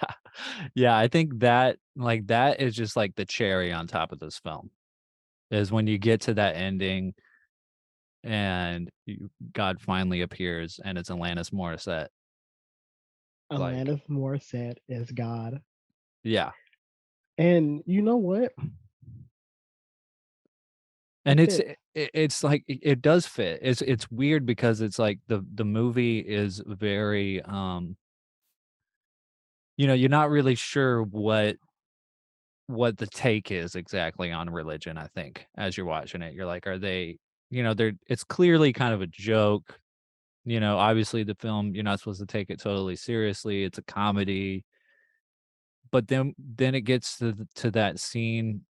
Yeah, I think that like that is just like the cherry on top of this film. Is when you get to that ending and God finally appears and it's Alanis Morissette. Like, Alanis Morissette is God, yeah. and you know what? And It it's fits. it's like it does fit. It's weird because it's like the movie is very you're not really sure what the take is exactly on religion, I think, as you're watching it. You're like, are they, they're it's clearly kind of a joke. Obviously the film, you're not supposed to take it totally seriously. It's a comedy. But then it gets to that scene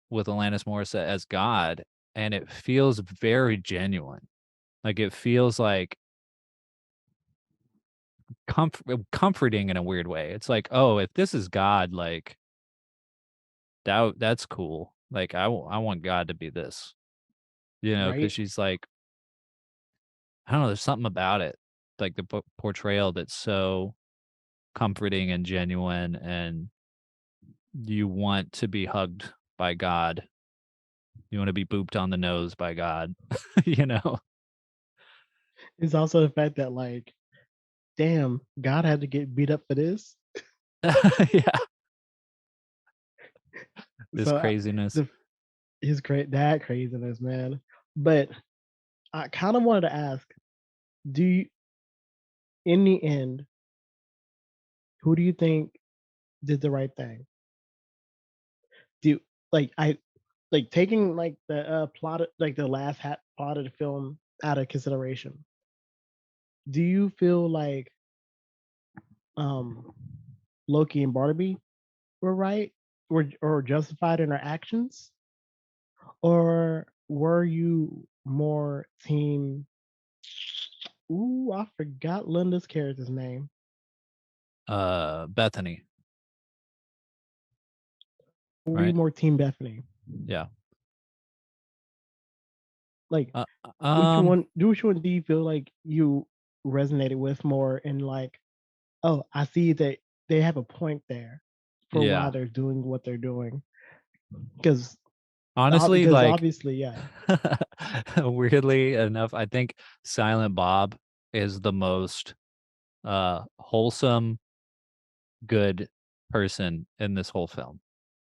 with Alanis Morissette as God, and it feels very genuine. Like it feels like comforting in a weird way. It's like, oh, if this is God, like that's cool. Like I want God to be this, because Right? she's like, I don't know, there's something about it, like the portrayal that's so comforting and genuine, and you want to be hugged by God. You want to be booped on the nose by God, you know? It's also the fact that like, damn, God had to get beat up for this. Yeah, this So craziness. the his great that craziness, man. But I kind of wanted to ask, do you, in the end, who do you think did the right thing? Do like I like taking like the plot like the plot of the film out of consideration? Do you feel like um Loki and Barnaby were right or justified in their actions, or were you more team? Ooh, I forgot Linda's character's name. Bethany, Were you right? more team Bethany? Yeah. Like Uh, um, which one do you feel like you resonated with more in like, oh, I see that they have a point there for why yeah. they're doing what they're doing. Because Honestly, like obviously, yeah. weirdly enough, I think Silent Bob is the most wholesome, good person in this whole film.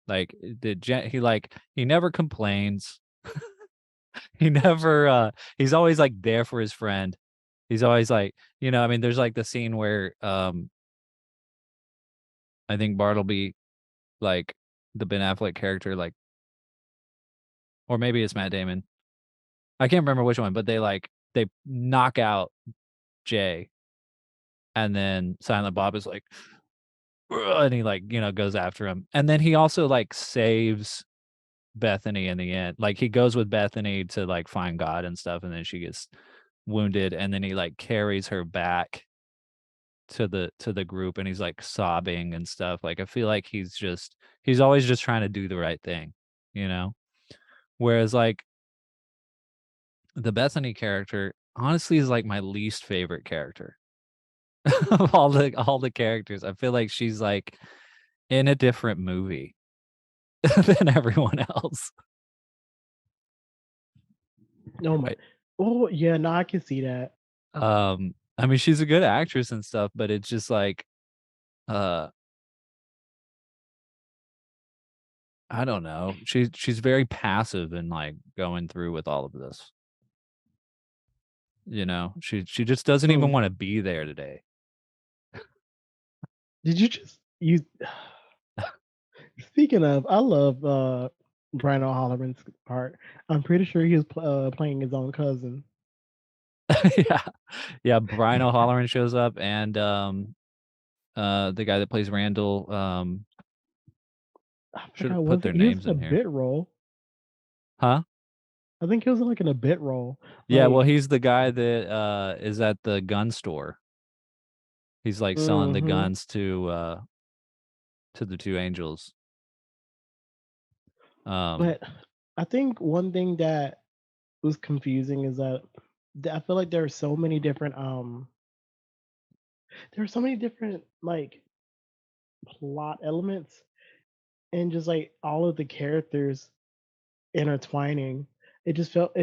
Like he never complains. He never he's always like there for his friend. He's always like, I mean, there's like the scene where I think Bartleby, like the Ben Affleck character, like, or maybe it's Matt Damon. I can't remember which one, but they knock out Jay, and then Silent Bob is like, "Ugh," and he like, goes after him, and then he also like saves Bethany in the end. Like he goes with Bethany to like find God and stuff, and then she gets wounded, and then he like carries her back to the group, and he's like sobbing and stuff. Like I feel like he's always just trying to do the right thing, whereas like the Bethany character honestly is like my least favorite character of all the characters. I feel like she's like in a different movie than everyone else. Oh my. Right. Oh yeah, no, I can see that. I mean, she's a good actress and stuff, but it's just like, I don't know. She's very passive and like going through with all of this. She just doesn't even want to be there today. Did you Speaking of, I love Brian O'Halloran's part. I'm pretty sure he was playing his own cousin. Yeah. Brian O'Halloran shows up, and the guy that plays Randall. Should have put their names in here. Bit role. Huh? I think he was like in a bit role. Yeah, well, he's the guy that is at the gun store. He's like selling the guns to the two angels. But I think one thing that was confusing is that I feel like there are so many different like plot elements, and just like all of the characters intertwining. It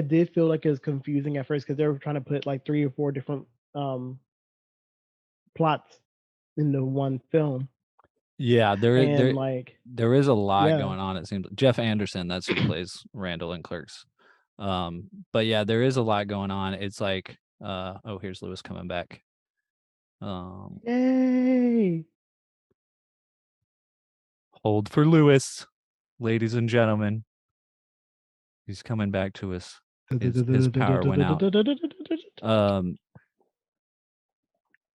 did feel like it was confusing at first because they were trying to put like 3 or 4 different plots into one film. Yeah, there is a lot Yeah. going on. It seems Jeff Anderson, that's who plays Randall in Clerks. But yeah, there is a lot going on. It's like, oh, here's Lewis coming back. Yay! Hold for Lewis, ladies and gentlemen. He's coming back to us. His power went out.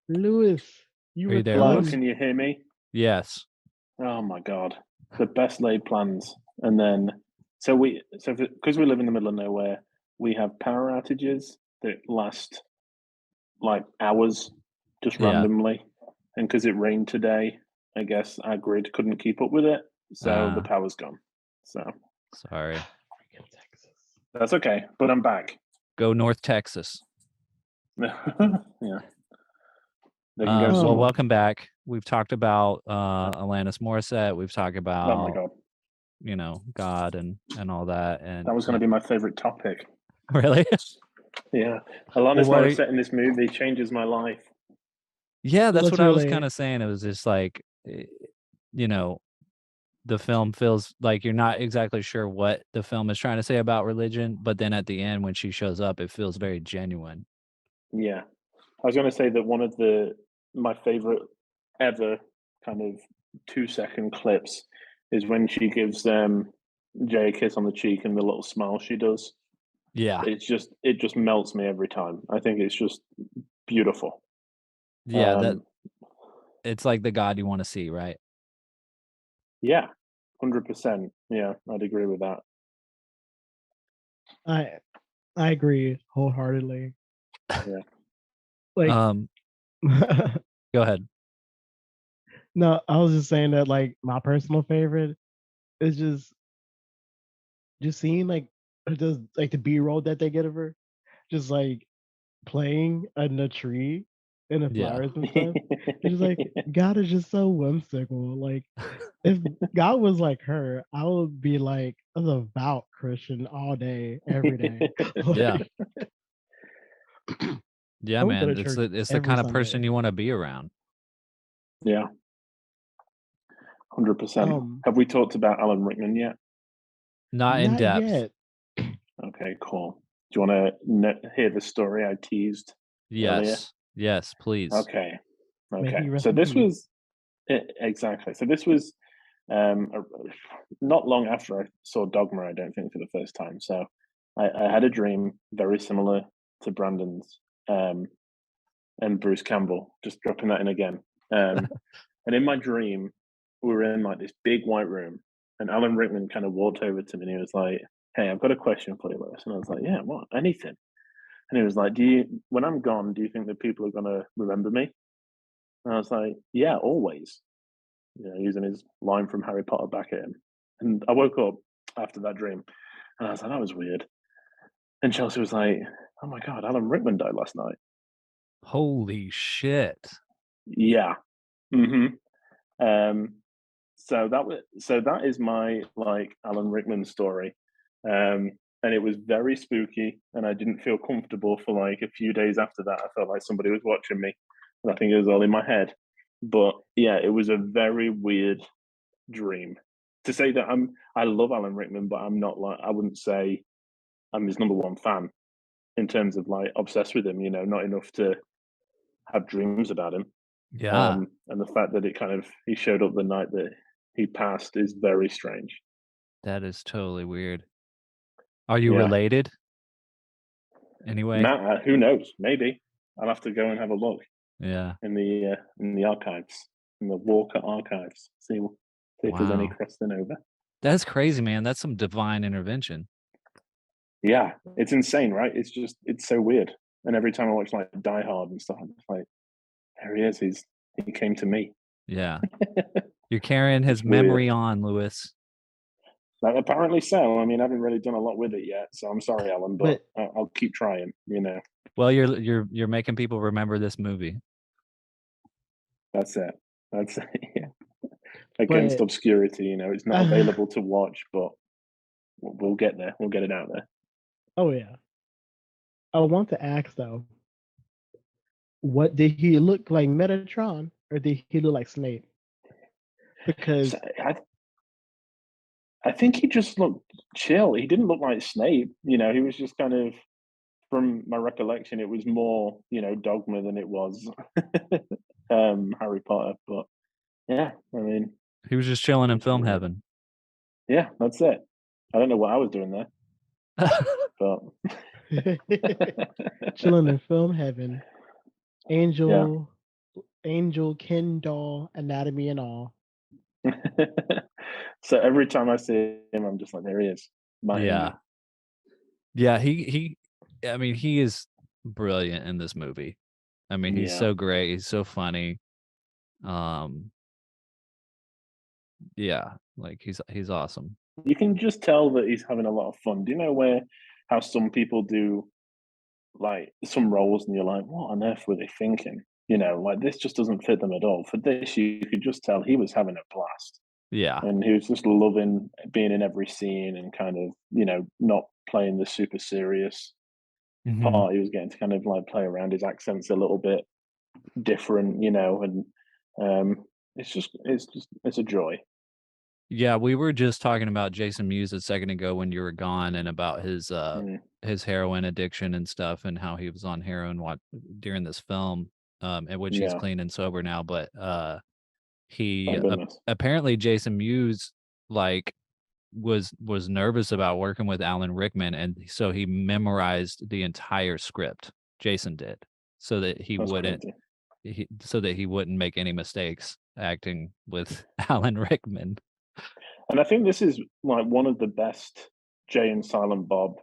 Lewis, are you there, Hello, Lewis? can you hear me? Yes. Oh my God, the best laid plans. And then, because we live in the middle of nowhere, we have power outages that last like hours, just randomly. And because it rained today, I guess our grid couldn't keep up with it, so the power's gone. So sorry. That's okay, but I'm back. Go North Texas. Yeah. Well, welcome back. We've talked about Alanis Morissette. We've talked about, oh my God, God and all that. And that was going to be my favorite topic. Really? Yeah, Alanis Morissette in this movie changes my life. Yeah, that's what I was kind of saying. It was just like, the film feels like you're not exactly sure what the film is trying to say about religion, but then at the end when she shows up, it feels very genuine. Yeah, I was going to say that one of my favorite ever kind of 2-second clips is when she gives Jay a kiss on the cheek and the little smile she does. Yeah, it just melts me every time. I think it's just beautiful. Yeah, it's like the God you want to see, right? Yeah, 100%. Yeah, I'd agree with that. I agree wholeheartedly. Yeah. Like, go ahead. No, I was just saying that like my personal favorite is just seeing like just like the B-roll that they get of her, just like playing in the tree and the flowers and stuff. It's just like God is just so whimsical. Like if God was like her, I would be like a devout Christian all day, every day. Yeah, man. It's the kind of person you want to be around. Yeah. 100%. Have we talked about Alan Rickman yet? Not in depth. Yet. Okay, cool. Do you want to hear the story I teased earlier? Yes, please. Okay. So this was exactly. So this was not long after I saw Dogma, I don't think, for the first time. So I had a dream very similar to Brandon's, and Bruce Campbell, just dropping that in again. And in my dream, we were in like this big white room, and Alan Rickman kind of walked over to me and he was like, "Hey, I've got a question for you, Lewis." And I was like, "Yeah, what? Anything?" And he was like, when I'm gone, do you think that people are gonna remember me?" And I was like, "Yeah, always." Using his line from Harry Potter back at him. And I woke up after that dream, and I was like, "That was weird." And Chelsea was like, "Oh my god, Alan Rickman died last night." Holy shit. Yeah. Mm-hmm. So that is my like Alan Rickman story. And it was very spooky, and I didn't feel comfortable for like a few days after that. I felt like somebody was watching me, and I think it was all in my head. But yeah, it was a very weird dream. To say that I love Alan Rickman, but I'm not like, I wouldn't say I'm his number one fan in terms of like obsessed with him. Not enough to have dreams about him. Yeah. And the fact that he showed up the night that he passed is very strange. That is totally weird. Are you Yeah. related? Anyway? Who knows? Maybe I'll have to go and have a look Yeah. in the archives, in the Walker archives. See if there's any Wow. crossing over. That's crazy, man. That's some divine intervention. Yeah, it's insane, right? It's so weird. And every time I watch like Die Hard and stuff, I'm just like, there he is. He came to me. Yeah. You're carrying his It's weird. memory on, Lewis. Like, apparently so. I mean, I haven't really done a lot with it yet, so I'm sorry, Alan, but I'll keep trying. Well, you're making people remember this movie. That's it. Yeah. Against obscurity, it's not available to watch, but we'll get there. We'll get it out there. Oh yeah. I want to ask though, what did he look like, Metatron, or did he look like Snape? Because I think he just looked chill. He didn't look like Snape. He was just kind of, from my recollection, it was more, Dogma than it was Harry Potter. But yeah, I mean, he was just chilling in film heaven. Yeah, that's it. I don't know what I was doing there, but chilling in film heaven, Angel, Ken doll, anatomy and all. So every time I see him, I'm just like, there he is. Yeah. Yeah, he I mean, he is brilliant in this movie. I mean, he's so great. He's so funny. Yeah, like he's awesome. You can just tell that he's having a lot of fun. Do you know how some people do like some roles and you're like, what on earth were they thinking? Like this just doesn't fit them at all. For this, you could just tell he was having a blast. Yeah. And he was just loving being in every scene and kind of, not playing the super serious part. He was getting to kind of like play around his accents a little bit different, and it's a joy. Yeah, we were just talking about Jason Mewes a second ago when you were gone, and about his heroin addiction and stuff, and how he was on heroin during this film, in which he's clean and sober now. But he apparently Jason Mewes like was nervous about working with Alan Rickman, and so he memorized the entire script. Jason did, so that he wouldn't make any mistakes acting with Alan Rickman. And I think this is like one of the best Jay and Silent Bob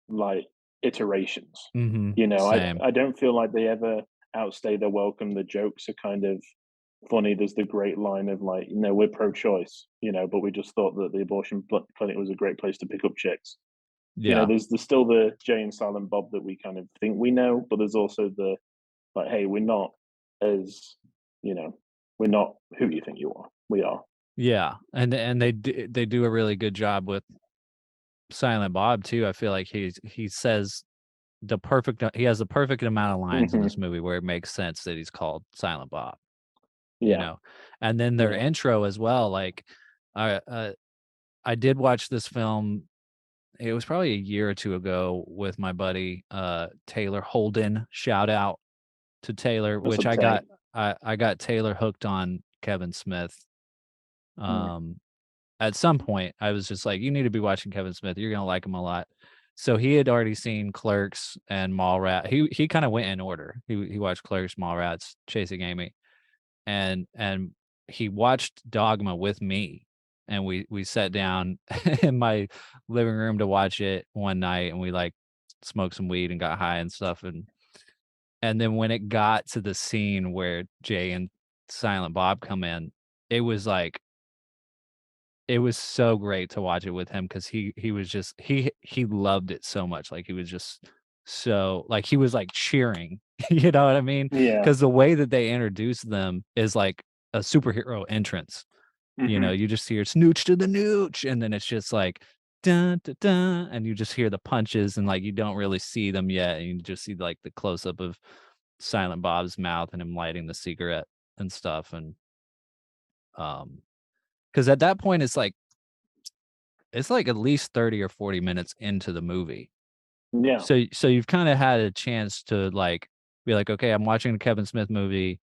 like iterations. I don't feel like they ever outstay their welcome. The jokes are kind of funny. There's the great line of like, we're pro-choice, but we just thought that the abortion clinic was a great place to pick up chicks. Yeah. There's still the Jay and Silent Bob that we kind of think we know, but there's also the like, hey, we're not as, we're not who you think you are. We are. Yeah, and they do a really good job with Silent Bob too. I feel like he says he has the perfect amount of lines in this movie where it makes sense that he's called Silent Bob. And then their intro as well. Like, I did watch this film. It was probably a year or two ago with my buddy Taylor Holden. Shout out to Taylor, which I got Taylor hooked on Kevin Smith. At some point I was just like, you need to be watching Kevin Smith. You're going to like him a lot. so he had already seen Clerks and Mallrats. He kind of went in order. He watched Clerks, Mallrats, Chasing Amy, and he watched Dogma with me, and we sat down in my living room to watch it one night, and we like smoked some weed and got high and stuff, and then when it got to the scene where Jay and Silent Bob come in, it was like it was so great to watch it with him because he was just he loved it so much. Like he was just so like he was like cheering, you know what I mean? Yeah. Because the way that they introduce them is like a superhero entrance. You know, you just hear snooch to the nooch, and then it's just like dun dun dun, and you just hear the punches, and like you don't really see them yet, and you just see like the close up of Silent Bob's mouth and him lighting the cigarette and stuff, and because at that point it's like at least 30 or 40 minutes into the movie. Yeah. So you've kind of had a chance to like be like, okay, I'm watching a Kevin Smith movie,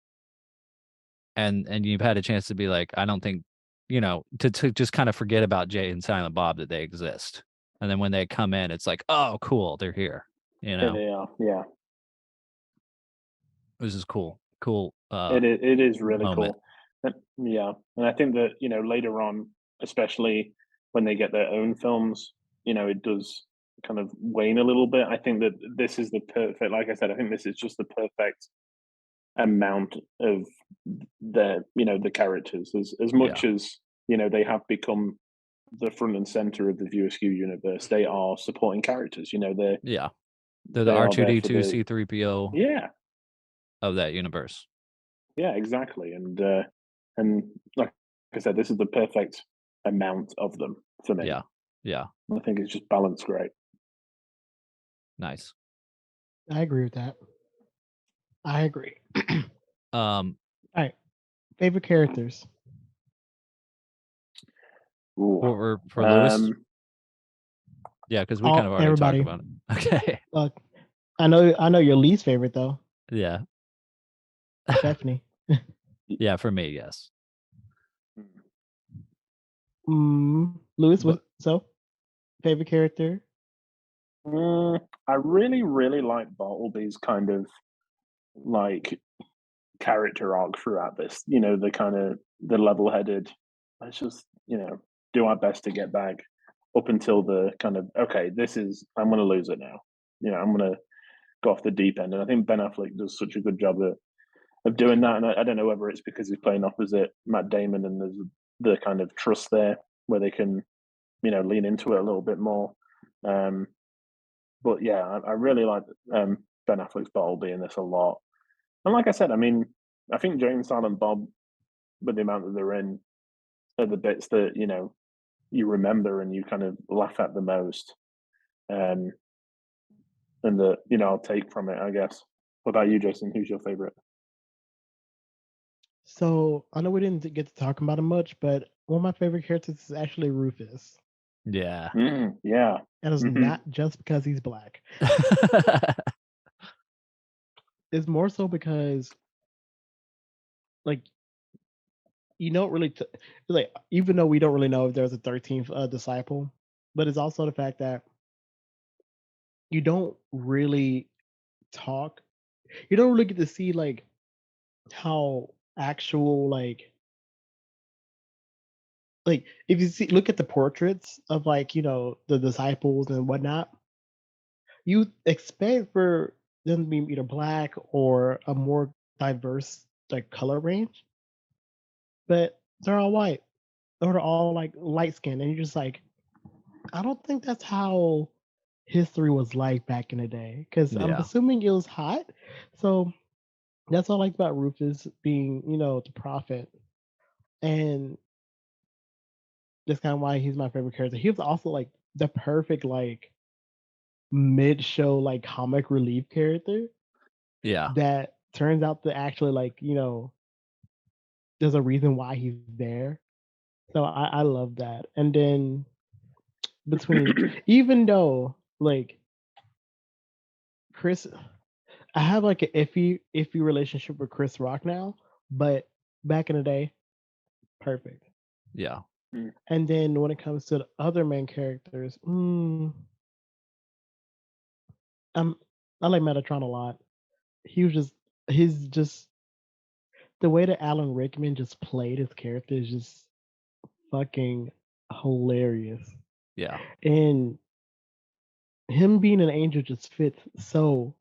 and you've had a chance to be like, I don't think, you know, to just kind of forget about Jay and Silent Bob that they exist. And then when they come in, it's like, oh, cool, they're here. You know, They are. Yeah. this is cool. Cool. It is really moment. cool. Yeah, and I think that later on, especially when they get their own films, it does kind of wane a little bit. I think that this is the perfect. Like I said, I think this is just the perfect amount of the characters. As much as they have become the front and center of the View Askew universe, they are supporting characters. They're Yeah. They're the they are there for R2D2 the C3PO yeah. of that universe. Yeah, exactly, and like I said, this is the perfect amount of them for me. Yeah. Yeah. I think it's just balanced great. Nice. I agree with that. I agree. All right. Favorite characters. Ooh. For Lewis? Yeah, because we kind of already Everybody. talked about it. Okay. I know your least favorite though. Yeah. Stephanie. Yeah, for me, yes. Lewis, so favorite character? I really, really like Bartleby's kind of like character arc throughout this. The kind of the level-headed. Let's just do our best to get back up until the kind of okay. I'm going to lose it now. I'm going to go off the deep end, and I think Ben Affleck does such a good job of doing that. And I don't know whether it's because he's playing opposite Matt Damon, and there's the kind of trust there where they can lean into it a little bit more. But yeah, I really like Ben Affleck's Bartleby in this a lot. And like I said, I mean, I think Jay and Silent Bob, with the amount that they're in, are the bits that you remember and you kind of laugh at the most, and that I'll take from it, I guess. What about you, Jason? Who's your favorite? So I know we didn't get to talk about him much, but one of my favorite characters is actually Rufus. Yeah. Yeah. And it's not just because he's black. It's more so because, like, you don't really like, even though we don't really know if there's a 13th disciple, but it's also the fact that you don't really talk. You don't really get to see like how actual like if you look at the portraits of the disciples and whatnot, you expect for them to be either black or a more diverse like color range, but they're all white or they're all like light skinned, and you're just like, I don't think that's how history was like back in the day. Because I'm Yeah. assuming it was hot, so that's what I like about Rufus being, the prophet, and that's kind of why he's my favorite character. He was also like the perfect like mid-show like comic relief character Yeah. that turns out to actually like there's a reason why he's there. So I love that. And then between even though like Chris, I have like an iffy relationship with Chris Rock now, but back in the day, perfect. Yeah. And then when it comes to the other main characters, I like Metatron a lot. He was just he's just the way that Alan Rickman just played his character is just fucking hilarious. Yeah. And him being an angel just fits so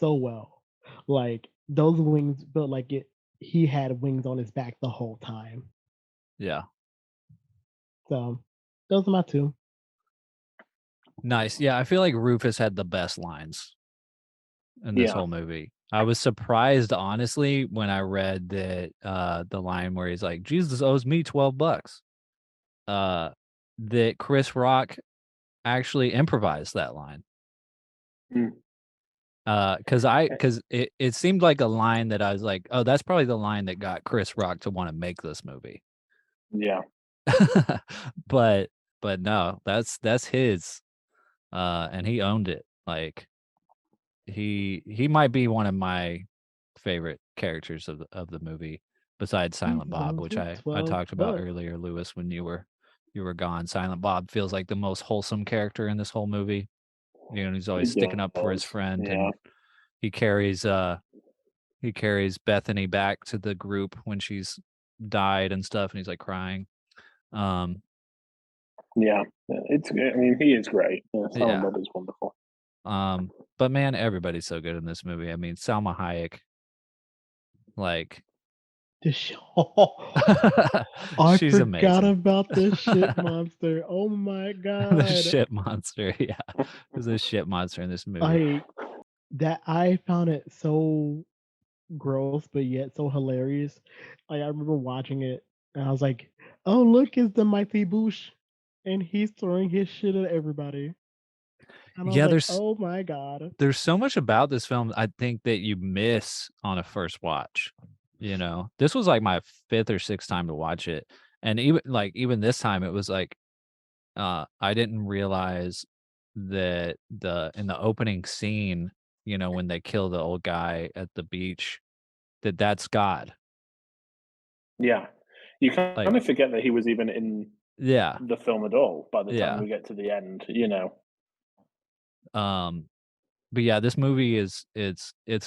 well. Like those wings felt like he had wings on his back the whole time. Yeah. So those are my two. Nice. Yeah, I feel like Rufus had the best lines in this Yeah. whole movie. I was surprised, honestly, when I read that the line where he's like, Jesus owes me $12. That Chris Rock actually improvised that line. Mm. Because it seemed like a line that I was like, oh, that's probably the line that got Chris Rock to want to make this movie. Yeah. but no, that's his. And he owned it. Like he might be one of my favorite characters of the movie, besides Silent Bob, which I talked about earlier, Lewis, when you were gone. Silent Bob feels like the most wholesome character in this whole movie. You know, he's always sticking up for his friend, and he carries Bethany back to the group when she's died and stuff, and he's like crying. Yeah, I mean, he is great. Silent Bob is wonderful. But man, everybody's so good in this movie. I mean, Salma Hayek, like, I she's forgot amazing. about the shit monster. Oh my god, The shit monster. Yeah, there's a shit monster in this movie. I found it so gross, but yet so hilarious. Like I remember watching it, and I was like, "Oh, look, it's the Mighty Boosh," and he's throwing his shit at everybody. And I was like, "Oh my god!" There's so much about this film I think that you miss on a first watch. You know, this was like my 5th or 6th time to watch it, and even this time, it was like I didn't realize that in the opening scene, you know, when they kill the old guy at the beach, that's God. Yeah, you kind of forget that he was even in the film at all by the time we get to the end. You know. But yeah, this movie it's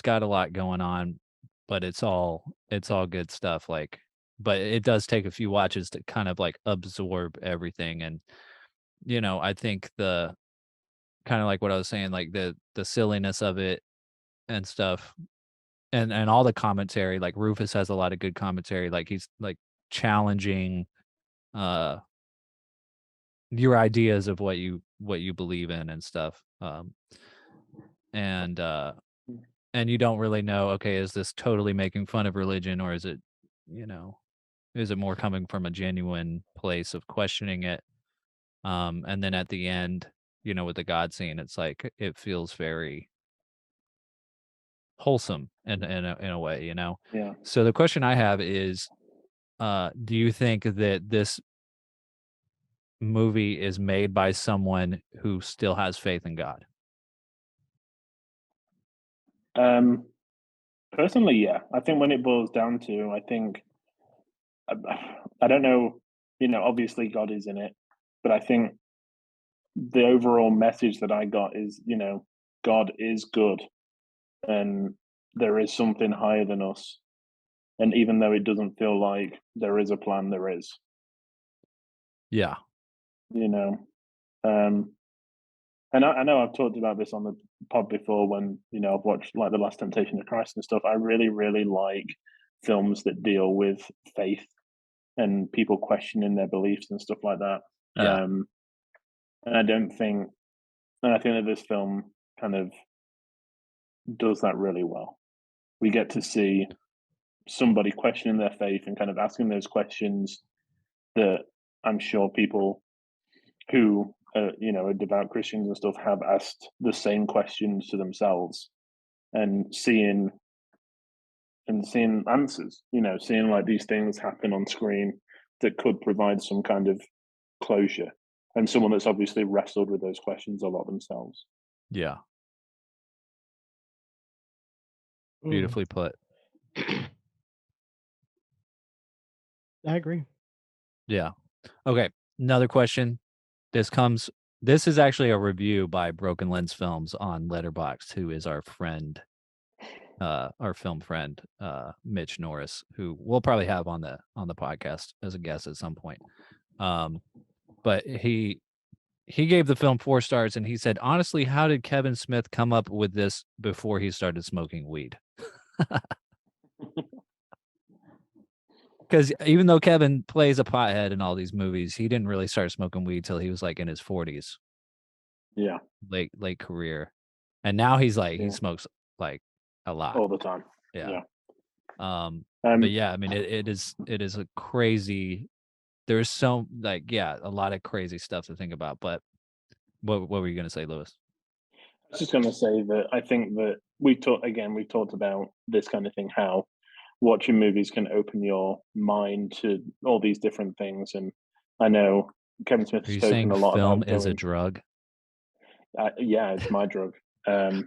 got a lot going on, but it's all good stuff. Like, but it does take a few watches to kind of like absorb everything, and you know, I think the kind of like what I was saying, like the silliness of it and stuff, and all the commentary. Like Rufus has a lot of good commentary. Like he's like challenging your ideas of what you believe in and stuff. And you don't really know, okay, is this totally making fun of religion, or is it, you know, is it more coming from a genuine place of questioning it? And then at the end, you know, with the God scene, it's like it feels very wholesome in a way, you know. Yeah. So the question I have is, do you think that this movie is made by someone who still has faith in God? Personally, yeah. I think when it boils down to, I think I don't know. You know, obviously God is in it, but I think the overall message that I got is, you know, God is good, and there is something higher than us. And even though it doesn't feel like there is a plan, there is. Yeah. You know, and I know I've talked about this on the pod before when, you know, I've watched like The Last Temptation of Christ and stuff. I really, really like films that deal with faith and people questioning their beliefs and stuff like that. Yeah. And I don't think, and I think that this film kind of does that really well. We get to see somebody questioning their faith and kind of asking those questions that I'm sure people who you know, are devout Christians and stuff have asked the same questions to themselves, and seeing answers. You know, seeing like these things happen on screen that could provide some kind of closure, and someone that's obviously wrestled with those questions a lot themselves. Yeah. Beautifully put. I agree. Yeah. Okay. Another question. This comes This is actually a review by Broken Lens Films on Letterboxd, who is our friend, our film friend, Mitch Norris, who we'll probably have on the podcast as a guest at some point. But he gave the film 4 stars, and he said, honestly, how did Kevin Smith come up with this before he started smoking weed? Because even though Kevin plays a pothead in all these movies, he didn't really start smoking weed till he was like in his 40s. Yeah. Late career. And now he's like, he Yeah. smokes like a lot. All the time. Yeah. Yeah. But yeah, I mean, it is a crazy, there's so like, yeah, a lot of crazy stuff to think about. But what were you going to say, Lewis? I was just going to say that I think that we've talked about this kind of thing, how watching movies can open your mind to all these different things. And I know Kevin Smith has spoken a lot film about is a drug. Yeah, it's my drug. I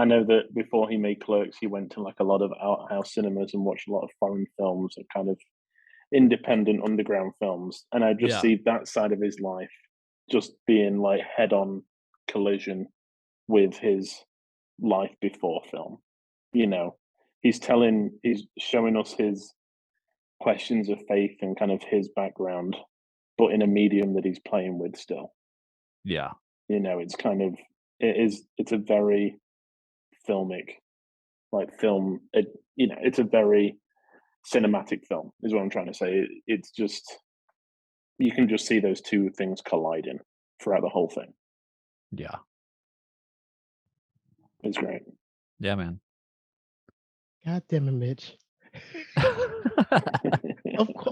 know that before he made Clerks, he went to like a lot of art house cinemas and watched a lot of foreign films and kind of independent underground films. And I just see that side of his life just being like head-on collision with his life before film. You know, he's showing us his questions of faith and kind of his background, but in a medium that he's playing with still. Yeah. You know, it's kind of, it's a very filmic, like film, you know, it's a very cinematic film is what I'm trying to say. It's just, you can just see those two things colliding throughout the whole thing. Yeah. It's great. Yeah, man. God damn it, Mitch.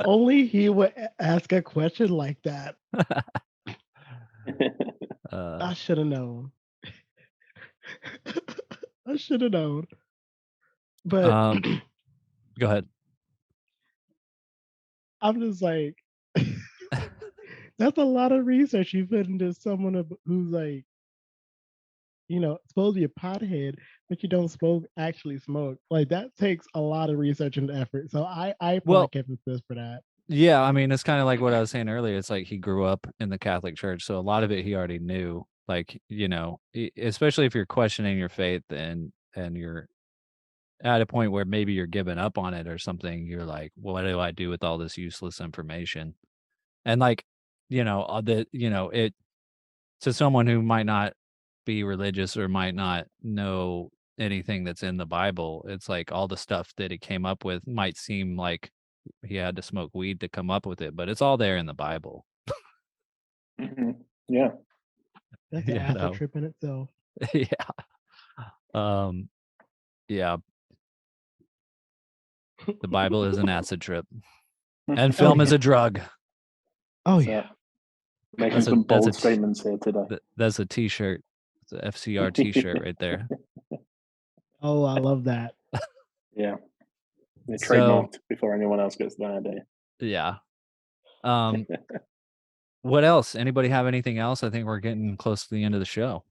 Only he would ask a question like that. I should have known. I should have known. But go ahead. I'm just like, that's a lot of research you put into someone who's like, you know, supposed to be a pothead, but you don't actually smoke. Like that takes a lot of research and effort. So I applaud Kevin Smith for that. Yeah, I mean, it's kind of like what I was saying earlier. It's like he grew up in the Catholic Church, so a lot of it he already knew. Like, you know, especially if you're questioning your faith and you're at a point where maybe you're giving up on it or something, you're like, well, what do I do with all this useless information? And like, you know, it to someone who might not be religious or might not know anything that's in the Bible, it's like all the stuff that he came up with might seem like he had to smoke weed to come up with it, but it's all there in the Bible. Mm-hmm. Yeah. That's an acid trip in itself. Yeah. Yeah. The Bible is an acid trip. And film is a drug. Oh, yeah. Making some bold statements here today. That's a t-shirt. It's an FCR t-shirt right there. Oh, I love that. Yeah. They're trademarked before anyone else gets that idea. Yeah. What else? Anybody have anything else? I think we're getting close to the end of the show.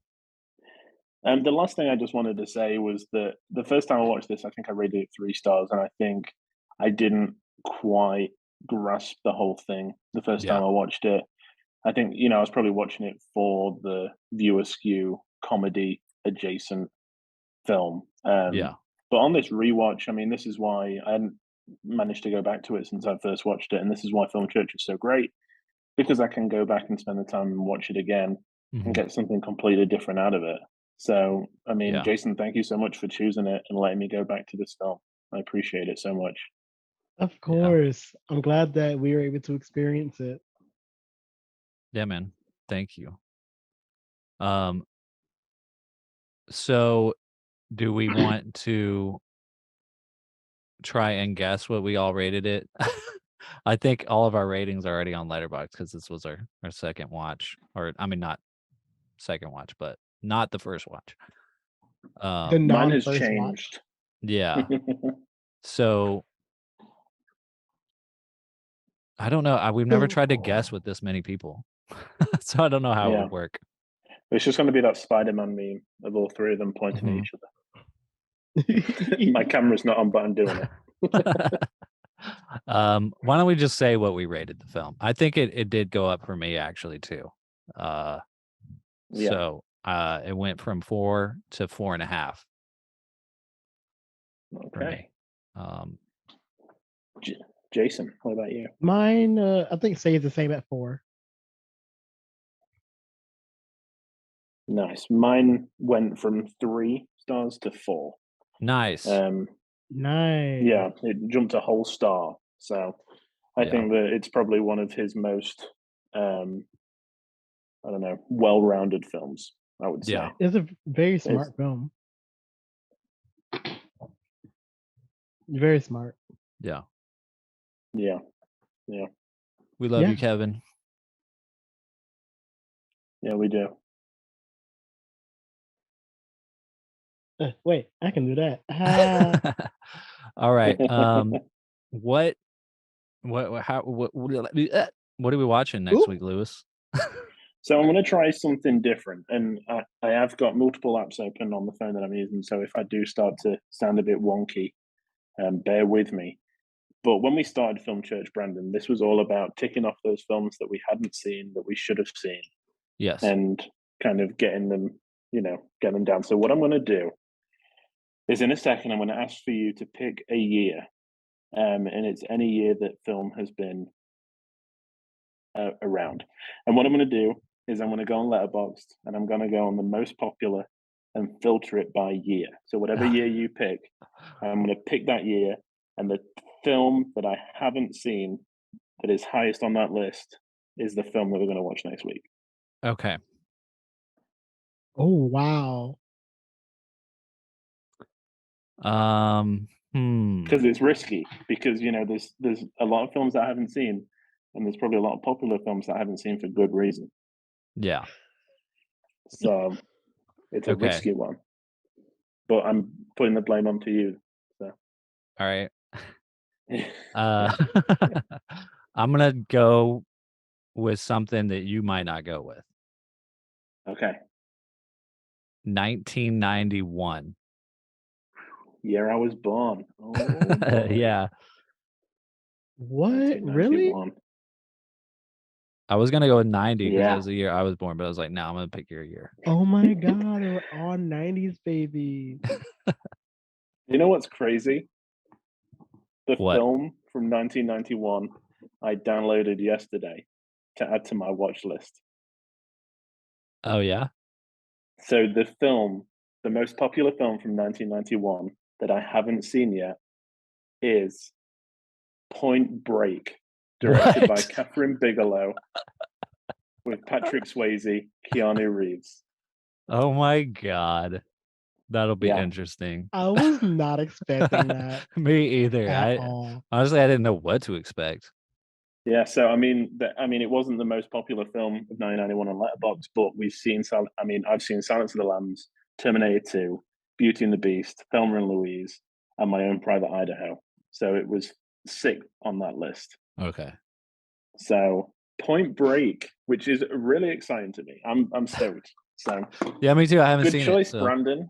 The last thing I just wanted to say was that the first time I watched this, I think I rated it 3 stars, and I think I didn't quite grasp the whole thing the first time I watched it. I think, you know, I was probably watching it for the viewer skew comedy adjacent film. But on this rewatch, I mean, this is why I hadn't managed to go back to it since I first watched it, and this is why Film Church is so great, because I can go back and spend the time and watch it again and get something completely different out of it. So, I mean, Jason, thank you so much for choosing it and letting me go back to this film. I appreciate it so much. Of course. Yeah. I'm glad that we were able to experience it. Yeah, man. Thank you. So do we want to try and guess what we all rated it? I think all of our ratings are already on Letterboxd because this was our second watch. Or, I mean, not second watch, but not the first watch. Mine has changed. Yeah. So I don't know. We've never tried to guess with this many people. So I don't know how it would work. It's just going to be that Spider-Man meme of all 3 of them pointing at each other. My camera's not on, but I'm doing it. Why don't we just say what we rated the film? I think it did go up for me actually too. Yeah. So it went from 4 to 4.5 for Okay. me. Jason, what about you? Mine, I think stays the same at 4. Nice. Mine went from 3 stars to 4. Nice. Nice. Yeah, it jumped a whole star. So I Yeah. think that it's probably one of his most, I don't know, well-rounded films, I would say. Yeah. It's a very smart film. Very smart. Yeah. Yeah. We love Yeah. you, Kevin. Yeah, we do. Wait, I can do that. Ah. All right. What are we watching next Ooh. week, Lewis? So I'm going to try something different, and I have got multiple apps open on the phone that I'm using. So if I do start to sound a bit wonky, bear with me. But when we started Film Church, Brandon, this was all about ticking off those films that we hadn't seen that we should have seen, Yes. and kind of getting them, get them down. So what I'm going to do is, in a second, I'm going to ask for you to pick a year, and it's any year that film has been around. And what I'm going to do is I'm going to go on Letterboxd, and I'm going to go on the most popular and filter it by year. So whatever year you pick, I'm going to pick that year, and the film that I haven't seen that is highest on that list is the film that we're going to watch next week. Okay. Oh wow. Because it's risky, because there's a lot of films that I haven't seen, and there's probably a lot of popular films that I haven't seen for good reason. Yeah. So it's a risky one. But I'm putting the blame onto you. So. All right. I'm gonna go with something that you might not go with. Okay. 1991. Year I was born. Oh, yeah. What? Really? I was gonna go with 90 because Yeah. that was the year I was born, but I was like, no, I'm gonna pick your year. Oh my god, they were all 90s babies. You know what's crazy? The What? film from 1991 I downloaded yesterday to add to my watch list. Oh yeah? So the most popular film from 1991 that I haven't seen yet is Point Break, directed by Catherine Bigelow with Patrick Swayze, Keanu Reeves. Oh my god. That'll be Yeah. interesting. I was not expecting that Me either. at all. Honestly, I didn't know what to expect. Yeah, so I mean, it wasn't the most popular film of 1991 on Letterboxd, but I've seen Silence of the Lambs, Terminator 2, Beauty and the Beast, Thelma and Louise, and My Own Private Idaho. So it was 6th on that list. Okay. So Point Break, which is really exciting to me. I'm stoked. So yeah, me too. I haven't good seen choice, it. So. Brandon.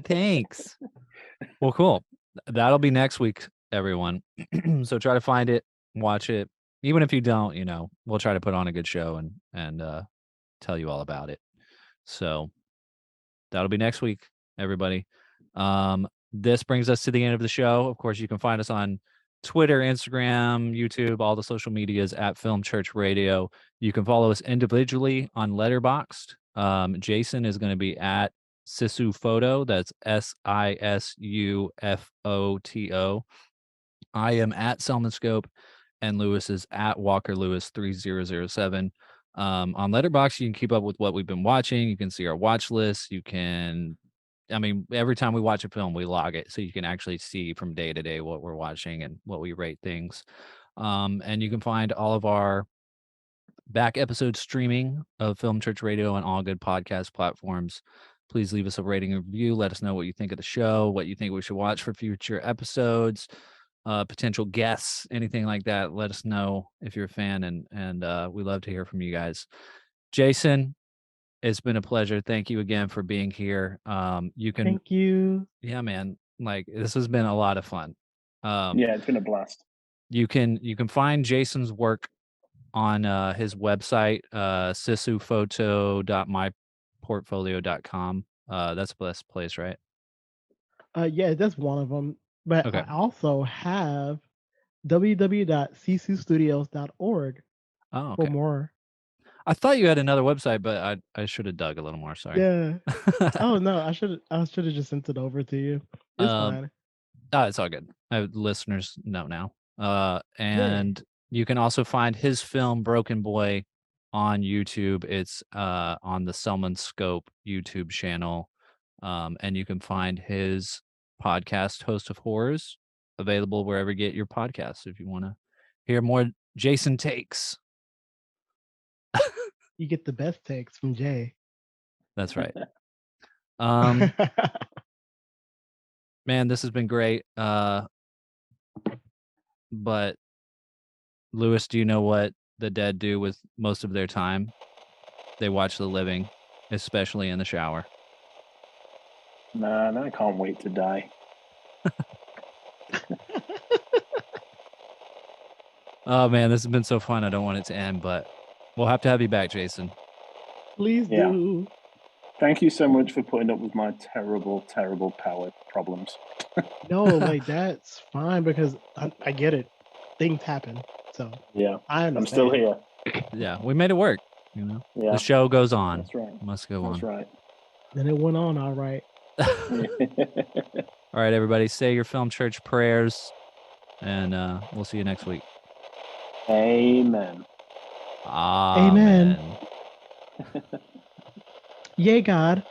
Thanks. Well, cool. That'll be next week, everyone. So try to find it, watch it. Even if you don't, we'll try to put on a good show and tell you all about it. So that'll be next week, everybody. This brings us to the end of the show. Of course, you can find us on Twitter, Instagram, YouTube, all the social medias at Film Church Radio. You can follow us individually on Letterboxd. Jason is going to be at Sisu Photo. That's SISUFOTO. I am at Selmanscope, and Lewis is at Walker Lewis 3007. On Letterboxd, you can keep up with what we've been watching. You can see our watch list. You can, every time we watch a film, we log it, so you can actually see from day to day what we're watching and what we rate things. And you can find all of our back episode streaming of Film Church Radio on all good podcast platforms. Please leave us a rating and review. Let us know what you think of the show, what you think we should watch for future episodes, potential guests, anything like that. Let us know if you're a fan, and we love to hear from you guys. Jason, it's been a pleasure. Thank you again for being here. Thank you. Yeah, man. Like, this has been a lot of fun. Yeah, it's been a blast. You can find Jason's work on his website, sisuphoto.myportfolio.com. That's the best place, right? Yeah, that's one of them. But Okay. I also have www.ccstudios.org Oh, for okay. more. I thought you had another website, but I should have dug a little more. Sorry. Yeah. Oh no, I should have just sent it over to you. It's fine. It's all good. Listeners know now. Yeah. And you can also find his film Broken Boy on YouTube. It's on the Selman Scope YouTube channel. And you can find his podcast, Host of Horrors, available wherever you get your podcasts if you want to hear more Jason takes. You get the best takes from Jay. That's right. Man, this has been great. But Lewis, do you know what the dead do with most of their time? They watch the living, especially in the shower. Nah, I can't wait to die. Oh man, this has been so fun. I don't want it to end, but we'll have to have you back, Jason. Please Yeah. do. Thank you so much for putting up with my terrible, terrible power problems. No, like that's fine because I get it. Things happen. So Yeah, I understand. I'm still here. Yeah, we made it work. You know, Yeah, the show goes on. that's right. Must go That's on. right. Then it went on all right. All right, everybody, say your film church prayers, and we'll see you next week. Amen. Amen. Yay, God.